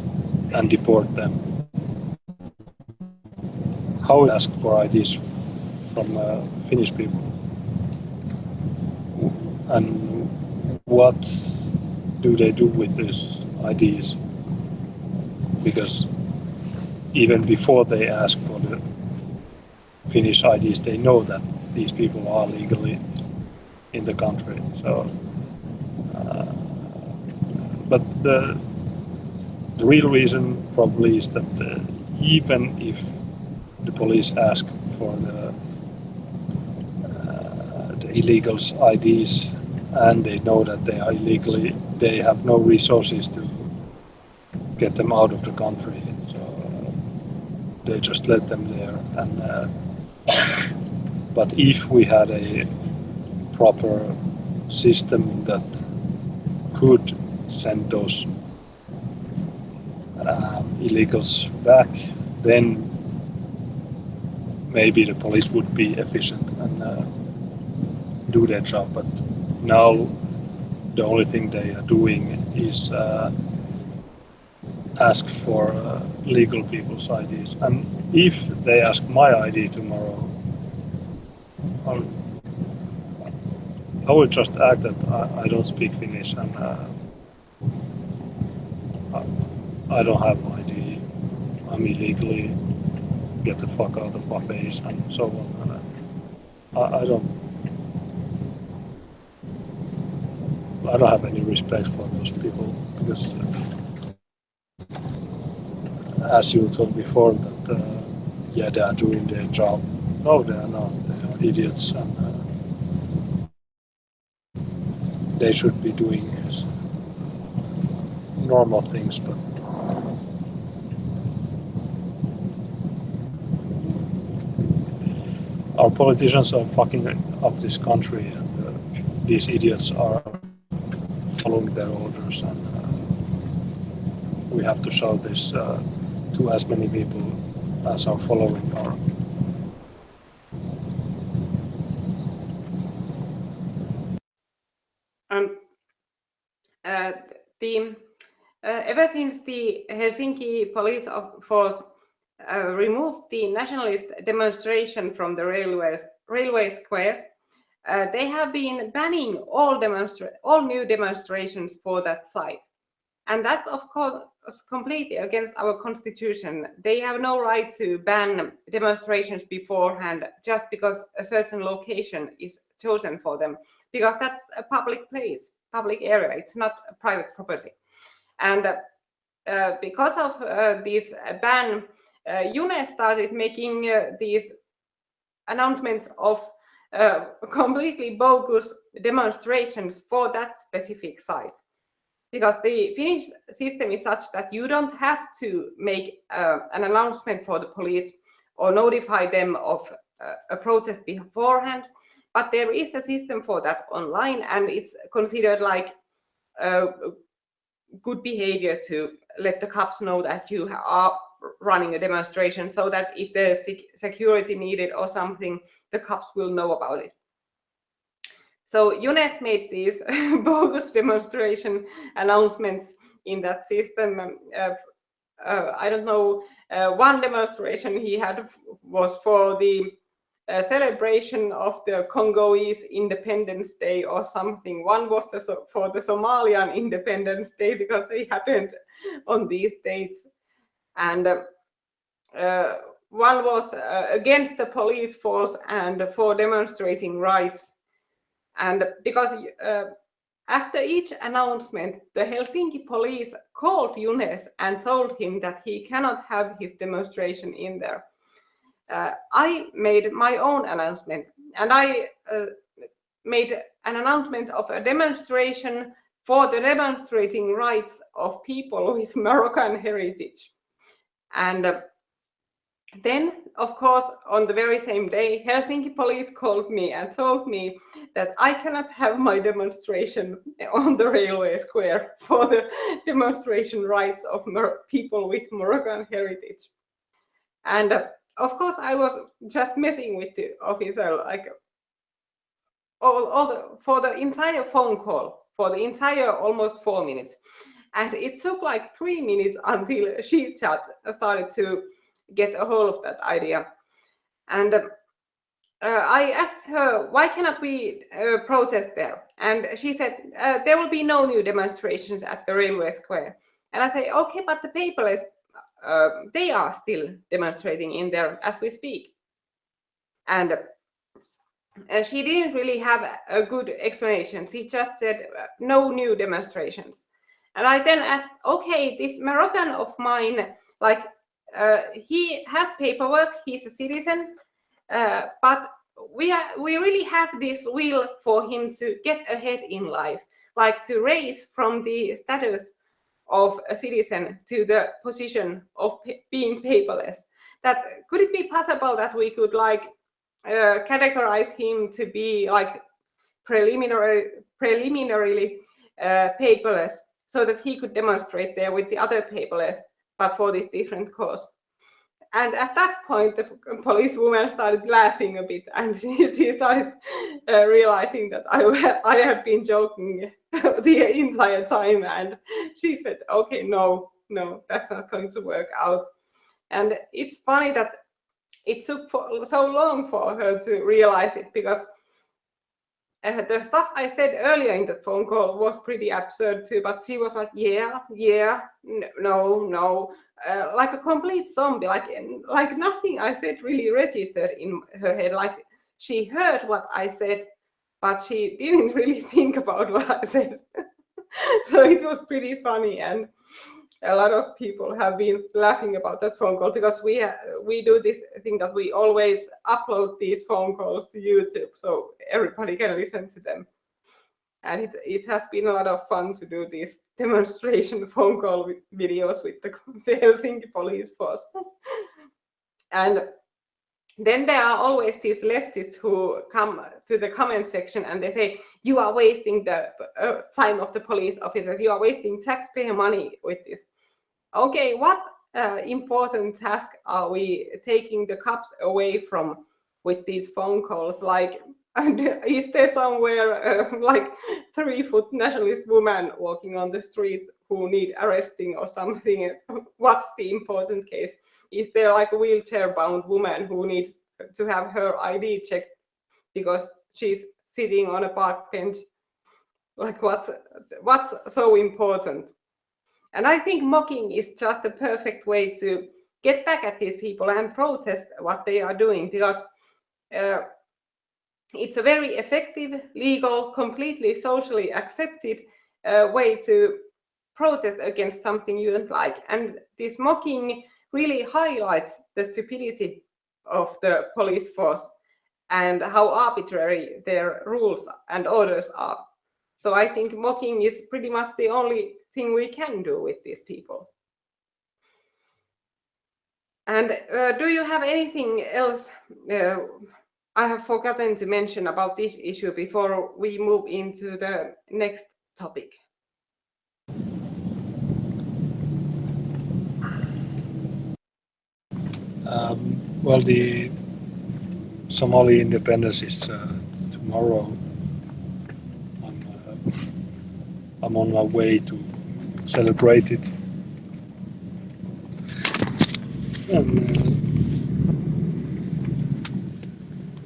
and deport them, how ask for IDs from Finnish people? And what do they do with these IDs? Because even before they ask for the Finnish IDs, they know that these people are legally in the country. So, but the real reason probably is that even if the police ask for the illegals' IDs and they know that they are illegally, they have no resources to get them out of the country. So they just let them there. And but if we had a proper system that could send those illegals back, then maybe the police would be efficient and do their job. But now the only thing they are doing is ask for legal people's IDs. And if they ask my ID tomorrow, I will just act that I don't speak Finnish and I don't have ID. I'm illegally, get the fuck out of my face, and so on. And I don't have any respect for those people, because as you told before, that yeah, they are doing their job. No, they are not. They are idiots, and they should be doing normal things. But our politicians are fucking up this country, and these idiots are following their orders, and we have to show this to as many people as are following our. Ever since the Helsinki police force removed the nationalist demonstration from the railway square, they have been banning all new demonstrations for that site. And that's, of course, completely against our constitution. They have no right to ban demonstrations beforehand just because a certain location is chosen for them, because that's a public place, public area. It's not a private property. And because of this ban, UNES started making these announcements of completely bogus demonstrations for that specific site. Because the Finnish system is such that you don't have to make an announcement for the police or notify them of a protest beforehand, but there is a system for that online, and it's considered like good behavior to let the cops know that you are running a demonstration, so that if there's security needed or something, the cops will know about it. So UNES made these bogus demonstration announcements in that system. I don't know, one demonstration he had was for the celebration of the Congolese Independence Day or something. One was for the Somalian Independence Day, because they happened on these dates. And one was against the police force and for demonstrating rights. And because after each announcement, the Helsinki police called UNES and told him that he cannot have his demonstration in there. I made my own announcement, and I made an announcement of a demonstration for the demonstrating rights of people with Moroccan heritage. And then, of course, on the very same day, Helsinki police called me and told me that I cannot have my demonstration on the railway square for the demonstration rights of people with Moroccan heritage. And of course, I was just messing with the officer, like for the entire phone call, for the entire almost 4 minutes. And it took like 3 minutes until she started to get a hold of that idea. And I asked her, why cannot we protest there? And she said, there will be no new demonstrations at the railway square. And I say, okay, but the paperless, they are still demonstrating in there as we speak. And she didn't really have a good explanation. She just said, no new demonstrations. And I then asked, okay, this Moroccan of mine, like, he has paperwork, he's a citizen, but we really have this will for him to get ahead in life, like to raise from the status of a citizen to the position of being paperless. That could it be possible that we could like categorize him to be like preliminarily paperless, so that he could demonstrate there with the other paperless, but for this different cause. And at that point, the policewoman started laughing a bit, and she started realizing that I had been joking the entire time. And she said, okay, no, that's not going to work out. And it's funny that it took so long for her to realize it, because the stuff I said earlier in the phone call was pretty absurd too, but she was like, yeah, no, like a complete zombie, like nothing I said really registered in her head. Like she heard what I said, but she didn't really think about what I said. So it was pretty funny. And a lot of people have been laughing about that phone call, because we do this thing that we always upload these phone calls to YouTube so everybody can listen to them. And it has been a lot of fun to do these demonstration phone call videos with the Helsinki police force. And then there are always these leftists who come to the comment section and they say, you are wasting the time of the police officers, you are wasting taxpayer money with this. Okay, what important task are we taking the cops away from with these phone calls? Like, is there somewhere like 3-foot nationalist woman walking on the streets who need arresting or something? What's the important case? Is there like a wheelchair-bound woman who needs to have her ID checked because she's sitting on a park bench? Like, what's so important? And I think mocking is just the perfect way to get back at these people and protest what they are doing, because it's a very effective, legal, completely socially accepted way to protest against something you don't like. And this mocking really highlights the stupidity of the police force and how arbitrary their rules and orders are. So I think mocking is pretty much the only thing we can do with these people. And do you have anything else I have forgotten to mention about this issue before we move into the next topic? Well, the Somali independence is tomorrow. I'm on my way to celebrate it.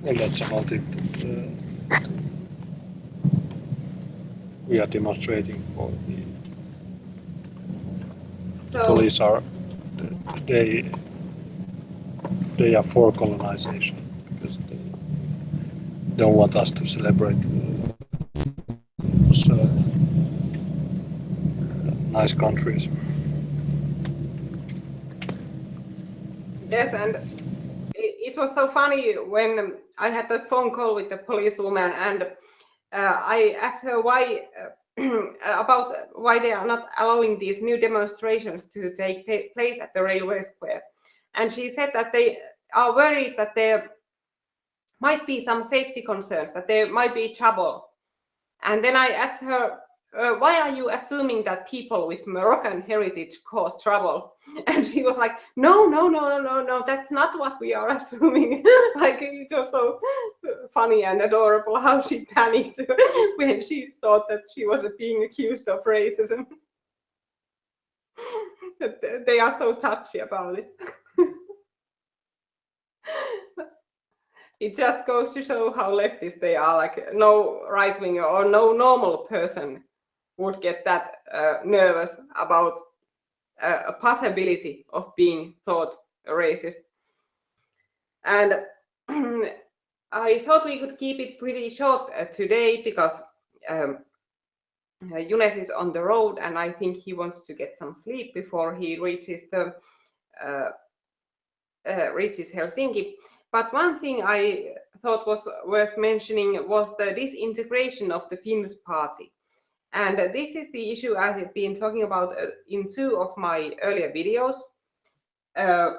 And that's about it. We are demonstrating for the police are they are for colonization because they don't want us to celebrate those nice countries. Yes, and it was so funny when I had that phone call with the policewoman, and I asked her why about why they are not allowing these new demonstrations to take place at the railway square. And she said that they are worried that there might be some safety concerns, that there might be trouble. And then I asked her, why are you assuming that people with Moroccan heritage cause trouble? And she was like, no, that's not what we are assuming. Like, it was so funny and adorable how she panicked when she thought that she was being accused of racism. They are so touchy about it. It just goes to show how leftist they are. Like, no right-winger or no normal person would get that nervous about a possibility of being thought a racist. And I thought we could keep it pretty short today because Younes is on the road and I think he wants to get some sleep before he reaches Helsinki. But one thing I thought was worth mentioning was the disintegration of the Finnish party. And this is the issue I have been talking about in 2 of my earlier videos. In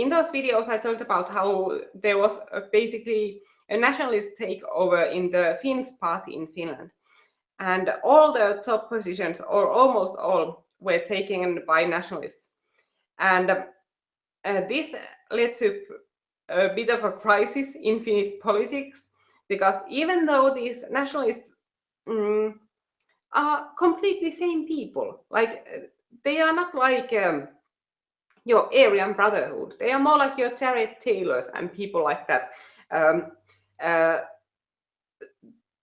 those videos, I talked about how there was basically a nationalist takeover in the Finns party in Finland. And all the top positions, or almost all, were taken by nationalists. And this led to a bit of a crisis in Finnish politics, because even though these nationalists are completely same people, like they are not like your Aryan Brotherhood, they are more like your Jared Taylors and people like that.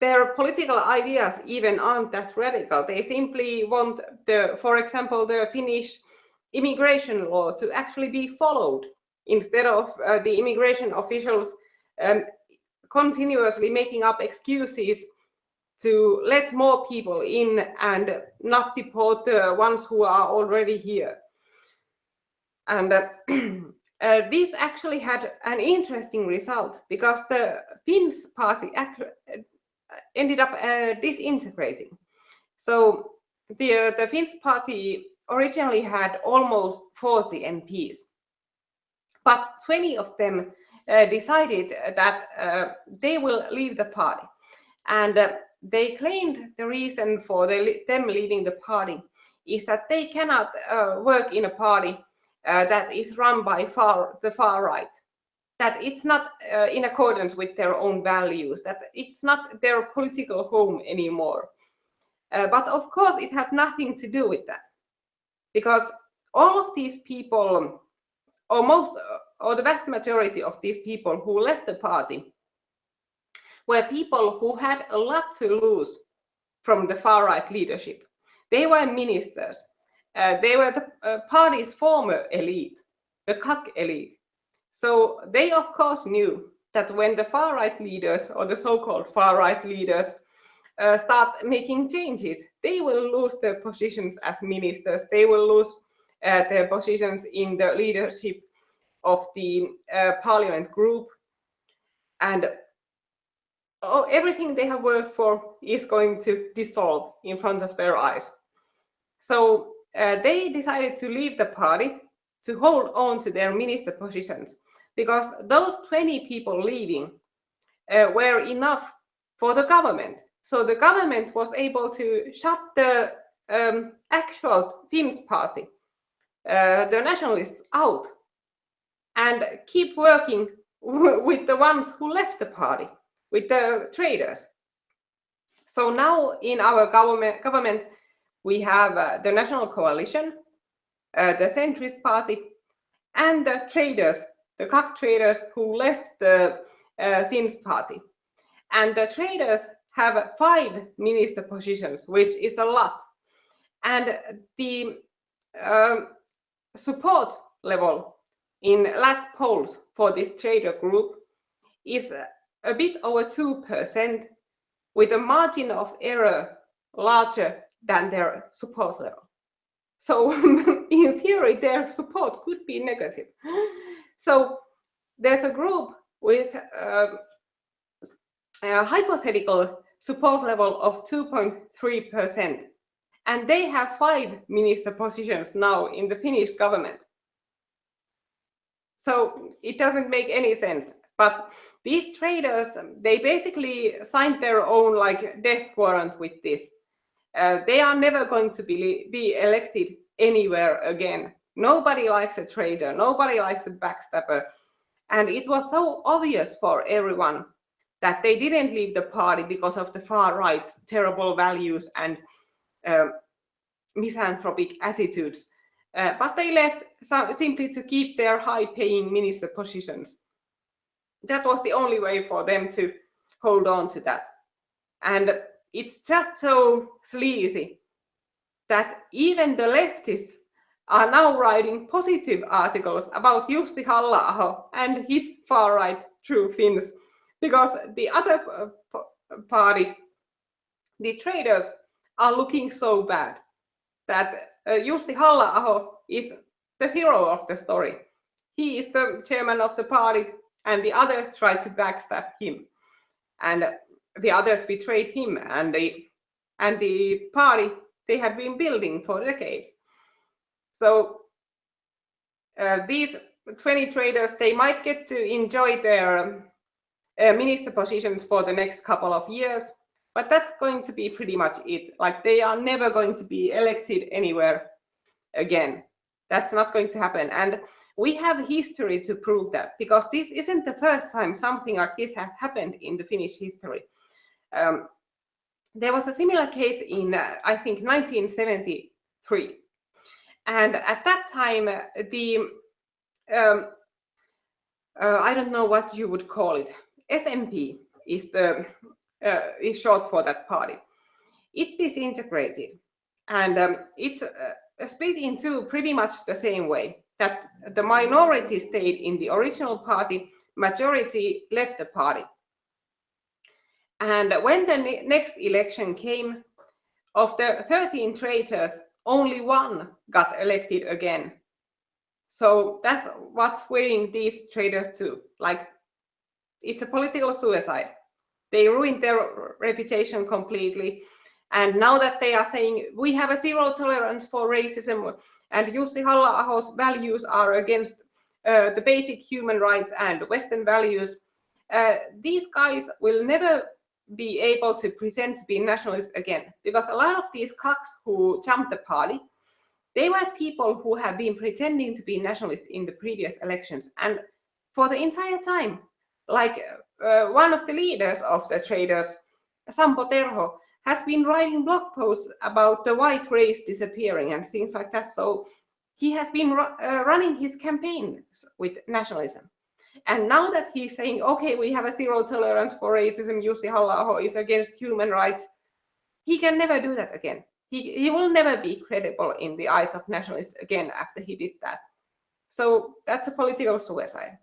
Their political ideas even aren't that radical. They simply want for example, the Finnish immigration law to actually be followed, instead of the immigration officials continuously making up excuses to let more people in and not deport the ones who are already here. And this actually had an interesting result, because the Finns party ended up disintegrating. So the Finns party originally had almost 40 MPs, but 20 of them decided that they will leave the party. And they claimed the reason for them leaving the party is that they cannot work in a party that is run by the far right, that it's not in accordance with their own values, that it's not their political home anymore. But of course, it had nothing to do with that, because all of these people, or the vast majority of these people who left the party, were people who had a lot to lose from the far-right leadership. They were ministers. They were the party's former elite, the CAC elite. So they, of course, knew that when the far-right leaders, or the so-called far-right leaders, start making changes, they will lose their positions as ministers. They will lose their positions in the leadership of the parliament group. And everything they have worked for is going to dissolve in front of their eyes. So they decided to leave the party to hold on to their minister positions, because those 20 people leaving were enough for the government. So the government was able to shut the actual Finns party, the nationalists, out, and keep working with the ones who left the party, with the traitors. So now in our government we have the National Coalition, the Centrist Party, and the traitors, the CAC traitors who left the Finns party. And the traitors have 5 minister positions, which is a lot. And the support level in last polls for this traitor group is a bit over 2%, with a margin of error larger than their support level. So in theory, their support could be negative. So there's a group with a hypothetical support level of 2.3%, and they have 5 minister positions now in the Finnish government. So it doesn't make any sense. But these traitors, they basically signed their own death warrant with this. They are never going to be elected anywhere again. Nobody likes a traitor. Nobody likes a backstabber. And it was so obvious for everyone that they didn't leave the party because of the far right's terrible values and misanthropic attitudes. But they left simply to keep their high-paying minister positions. That was the only way for them to hold on to that. And it's just so sleazy that even the leftists are now writing positive articles about Jussi Halla-aho and his far-right True Finns, because the other party, the traitors, are looking so bad that Jussi Halla-aho is the hero of the story. He is the chairman of the party, and the others tried to backstab him, and the others betrayed him and the party they had been building for decades. So these 20 traitors, they might get to enjoy their minister positions for the next couple of years, but that's going to be pretty much it. They are never going to be elected anywhere again. That's not going to happen. And we have history to prove that, because this isn't the first time something like this has happened in the Finnish history. There was a similar case in, I think, 1973. And at that time, I don't know what you would call it, SMP is short for that party. It disintegrated, and it's split into pretty much the same way, that the minority stayed in the original party, majority left the party. And when the next election came, of the 13 traitors, only one got elected again. So that's what's weighing these traitors too. Like, it's a political suicide. They ruined their reputation completely. And now that they are saying we have a zero tolerance for racism and Jussi Halla-aho's values are against the basic human rights and Western values, these guys will never be able to pretend to be nationalists again, because a lot of these cucks who jumped the party, they were people who have been pretending to be nationalists in the previous elections, and for the entire time, like one of the leaders of the traders, Sampo Terho, has been writing blog posts about the white race disappearing and things like that. So he has been running his campaigns with nationalism. And now that he's saying, okay, we have a zero tolerance for racism, Jussi Halla-aho is against human rights, he can never do that again. He will never be credible in the eyes of nationalists again after he did that. So that's a political suicide.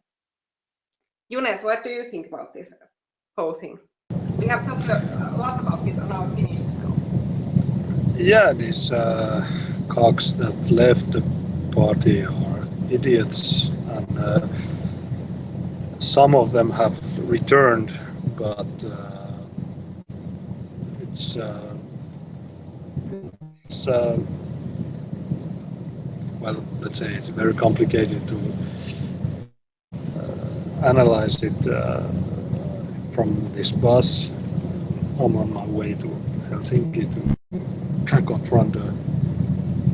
Younes, what do you think about this whole thing? We have talked a lot about this on our Finnish show. Yeah, these cocks that left the party are idiots, and some of them have returned, but it's well, let's say it's very complicated to analyze it from this bus. I'm on my way to Helsinki to confront the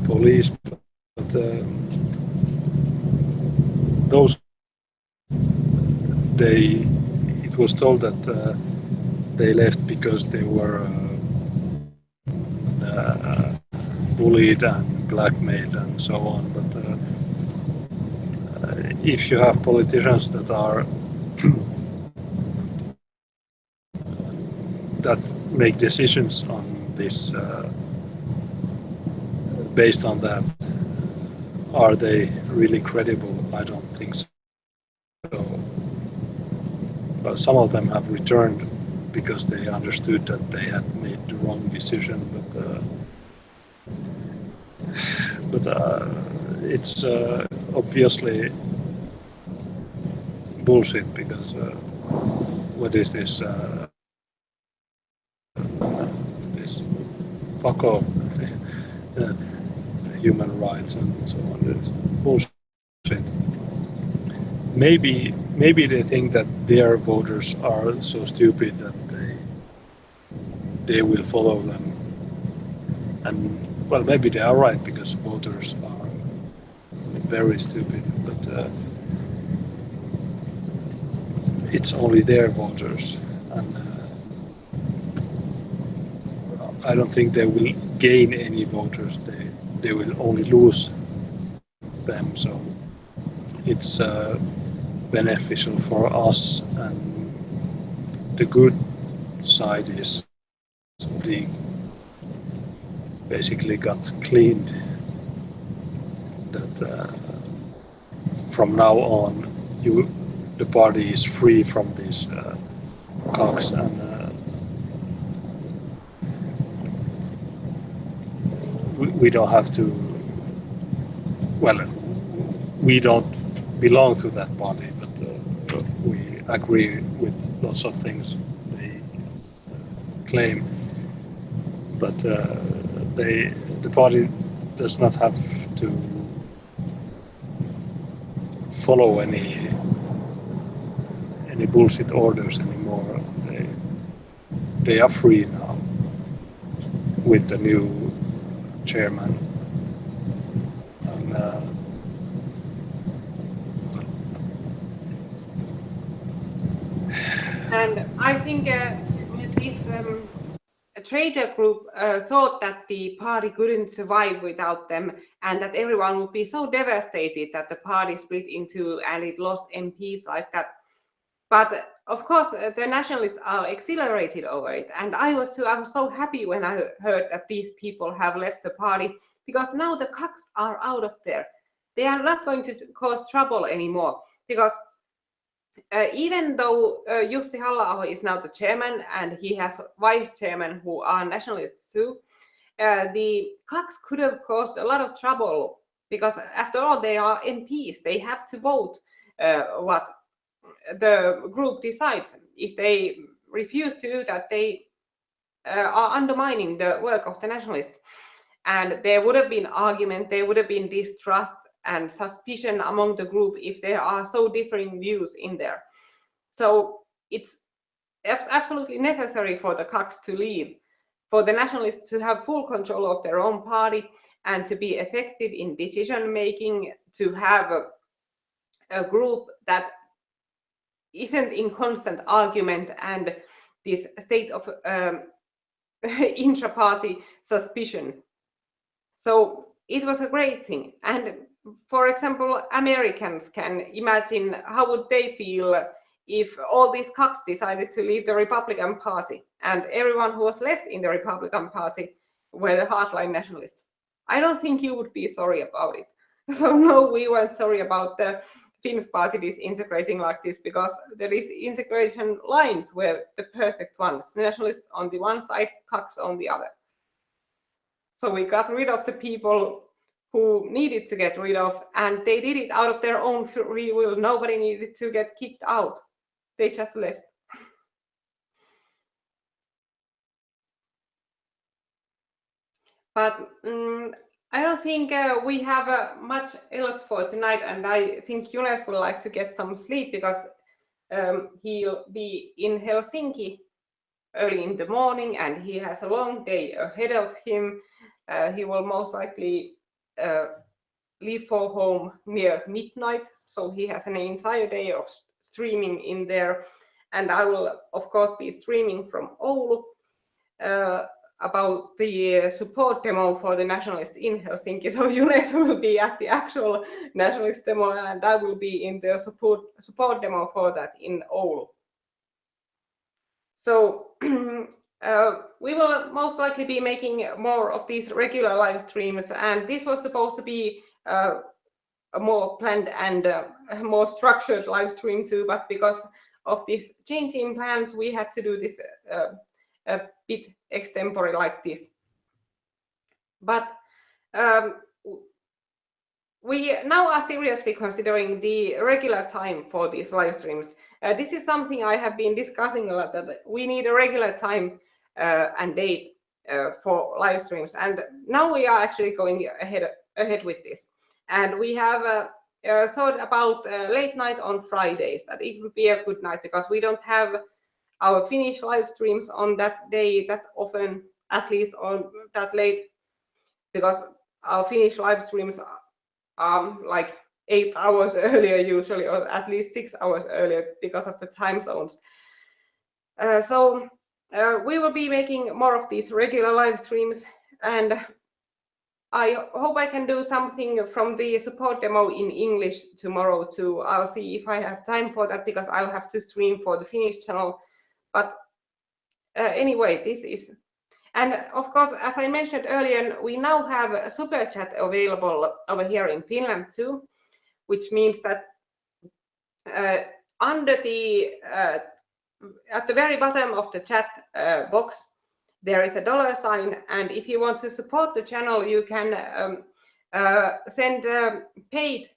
police, but those it was told that they left because they were bullied and blackmailed and so on. But if you have politicians that are that make decisions on this based on that, are they really credible? I don't think so. But some of them have returned because they understood that they had made the wrong decision, but it's obviously bullshit, because what is this fuck off human rights and so on? It's bullshit. Maybe they think that their voters are so stupid that they will follow them, and well, maybe they are right, because voters are very stupid, but it's only their voters, and I don't think they will gain any voters. They will only lose them. So it's beneficial for us, and the good side is the basically got cleaned, that from now on the party is free from these cocks, and we don't have to, well, we don't belong to that party, but we agree with lots of things they claim, but the party does not have to follow any bullshit orders anymore. They are free now with the new chairman, and I think this traitor group thought that the party couldn't survive without them, and that everyone would be so devastated that the party split into and it lost MPs like that. But of course, the nationalists are exhilarated over it, and I was so happy when I heard that these people have left the party, because now the cucks are out of there. They are not going to cause trouble anymore, because even though Jussi Halla-aho is now the chairman and he has vice chairman who are nationalists too, the Kaks could have caused a lot of trouble because after all they are MPs. They have to vote what the group decides. If they refuse to do that, they are undermining the work of the nationalists. And there would have been argument, there would have been distrust and suspicion among the group if there are so differing views in there. So it's absolutely necessary for the Kaks to leave, for the nationalists to have full control of their own party and to be effective in decision making, to have a group that isn't in constant argument and this state of intra-party suspicion. So it was a great thing. And for example, Americans can imagine how would they feel if all these Kaks decided to leave the Republican Party and everyone who was left in the Republican Party were the hardline nationalists. I don't think you would be sorry about it. So no, we weren't sorry about the Finnish party disintegrating like this, because the disintegration lines were the perfect ones. Nationalists on the one side, Kaks on the other. So we got rid of the people who needed to get rid of, and they did it out of their own free will. Nobody needed to get kicked out. They just left. But I don't think we have much else for tonight, and I think Jonas would like to get some sleep because he'll be in Helsinki early in the morning and he has a long day ahead of him. He will most likely leave for home near midnight, so he has an entire day of streaming in there. And I will, of course, be streaming from Oulu about the support demo for the nationalists in Helsinki. So Jonas will be at the actual nationalist demo and I will be in the support demo for that in Oulu. So we will most likely be making more of these regular live streams, and this was supposed to be a more planned and more structured live stream too, but because of this change in plans, we had to do this a bit extempore like this. But we now are seriously considering the regular time for these live streams. This is something I have been discussing a lot, that we need a regular time and date for live streams. And now we are actually going ahead with this. And we have thought about late night on Fridays, that it would be a good night because we don't have our Finnish live streams on that day that often, at least on that late, because our Finnish live streams like 8 hours earlier usually, or at least 6 hours earlier because of the time zones. So we will be making more of these regular live streams, and I hope I can do something from the support demo in English tomorrow too. I'll see if I have time for that because I'll have to stream for the Finnish channel. But anyway, this is. And of course, as I mentioned earlier, we now have a super chat available over here in Finland too, which means that under the at the very bottom of the chat box, there is a $sign, and if you want to support the channel, you can send paid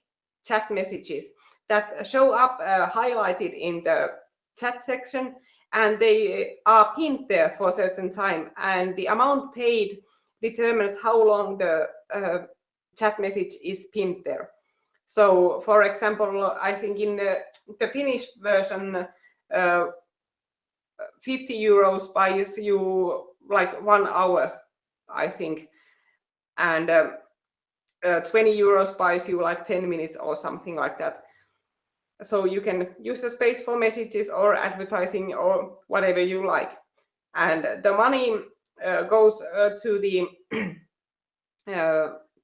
chat messages that show up highlighted in the chat section, and they are pinned there for a certain time, and the amount paid determines how long the chat message is pinned there. So for example, I think in the Finnish version, 50 euros buys you like 1 hour, I think, and 20 euros buys you like 10 minutes or something like that. So you can use the space for messages or advertising or whatever you like. And the money goes to the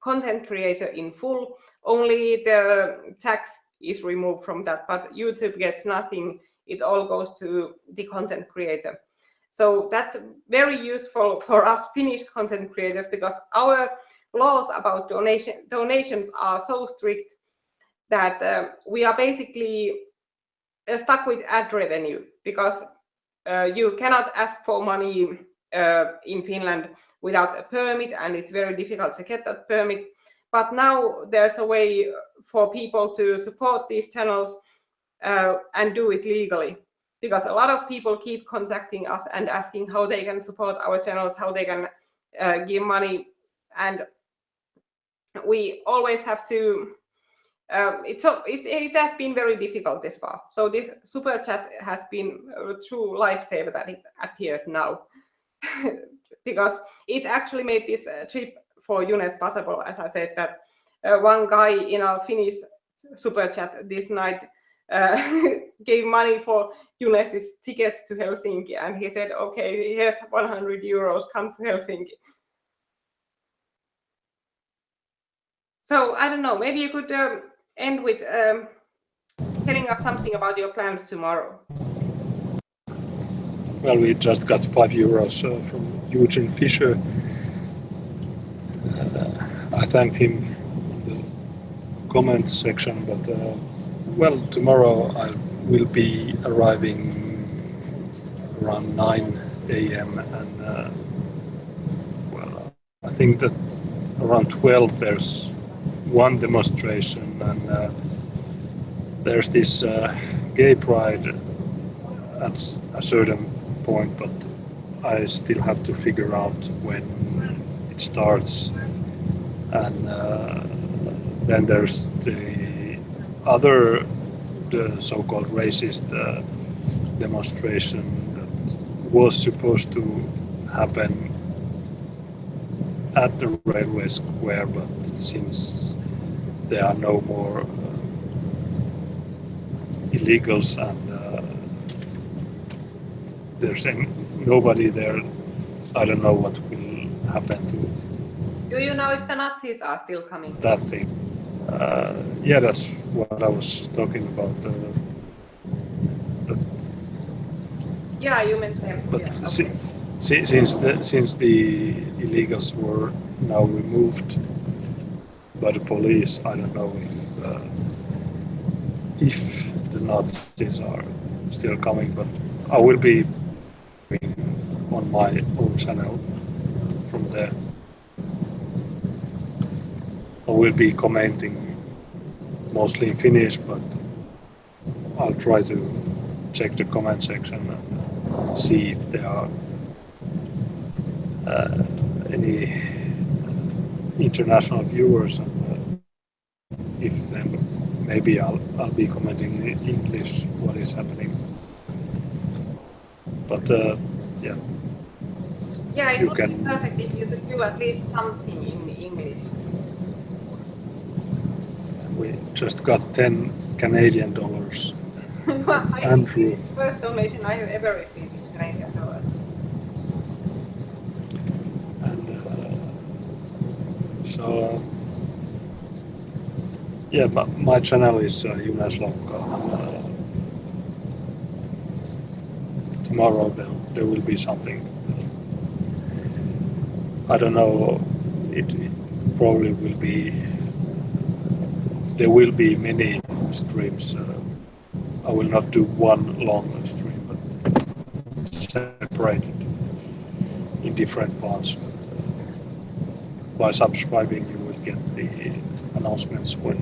content creator in full. Only the tax is removed from that, but YouTube gets nothing. It all goes to the content creator. So that's very useful for us Finnish content creators because our laws about donations are so strict that we are basically stuck with ad revenue, because you cannot ask for money in Finland without a permit, and it's very difficult to get that permit. But now there's a way for people to support these channels and do it legally, because a lot of people keep contacting us and asking how they can support our channels, how they can give money, and we always have to. It has been very difficult this far. So this super chat has been a true lifesaver that it appeared now, because it actually made this trip for Junes possible. As I said, that one guy in our Finnish super chat this night gave money for Junes's tickets to Helsinki, and he said, "Okay, here's 100 euros. Come to Helsinki." So I don't know. Maybe you could end with telling us something about your plans tomorrow. Well, we just got 5 euros from Eugene Fisher. I thanked him in the comment section, but well, tomorrow I will be arriving around 9 a.m. and well, I think that around 12 there's one demonstration, and there's this gay pride at a certain point, but I still have to figure out when it starts. And then there's the other, the so-called racist demonstration that was supposed to happen at the railway square, but since there are no more illegals and there's nobody there, I don't know what will happen to. Do you know if the Nazis are still coming? That thing. Yeah, that's what I was talking about. Yeah, you mentioned. But Yeah, okay. since the illegals were now removed by the police, I don't know if the Nazis are still coming. But I will be on my own channel from there. I will be commenting mostly in Finnish, but I'll try to check the comment section and see if there are any international viewers, and if then maybe I'll be commenting in English what is happening. But yeah. Yeah, it you would can be perfect if you could do at least something in English. We just got 10 Canadian dollars. Andrew. First donation I have ever received in Canadian dollars. And so yeah, my channel is Junes Lokka. Tomorrow there will be something. I don't know. It probably will be. There will be many streams. I will not do one long stream, but separated in different parts. By subscribing, you will get the announcements when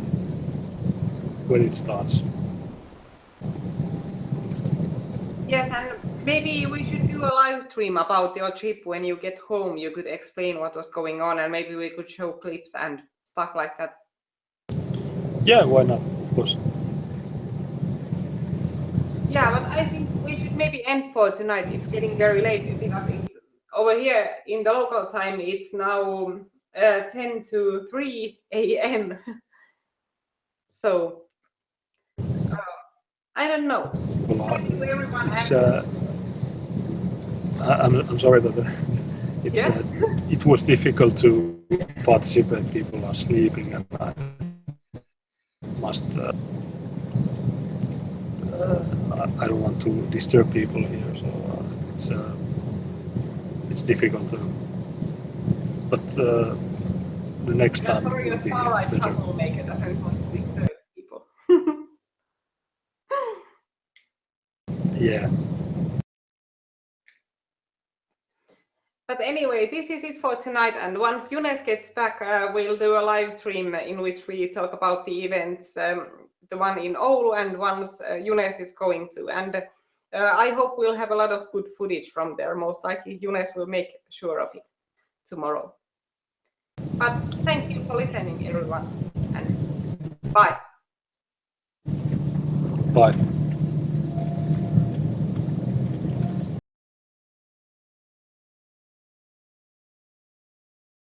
it starts. Yes, and maybe we should do a live stream about your trip when you get home. You could explain what was going on, and maybe we could show clips and stuff like that. Yeah, why not? Of course. Yeah, but I think we should maybe end for tonight. It's getting very late because it's over here in the local time. It's now 10 to 3 a.m. So I don't know. Well, Thank you, everyone. it's I'm sorry, but it's Yeah. It was difficult to participate. People are sleeping, and I must. I don't want to disturb people here, so it's difficult to. But the next time Sorry, will your be Starlight better. troublemaker doesn't want to disturb people. Yeah. But anyway, this is it for tonight. And once Younes gets back, we'll do a live stream in which we talk about the events, the one in Oulu and ones Younes is going to. And I hope we'll have a lot of good footage from there. Most likely Younes will make sure of it tomorrow. But thank you for listening, everyone. And bye. Bye.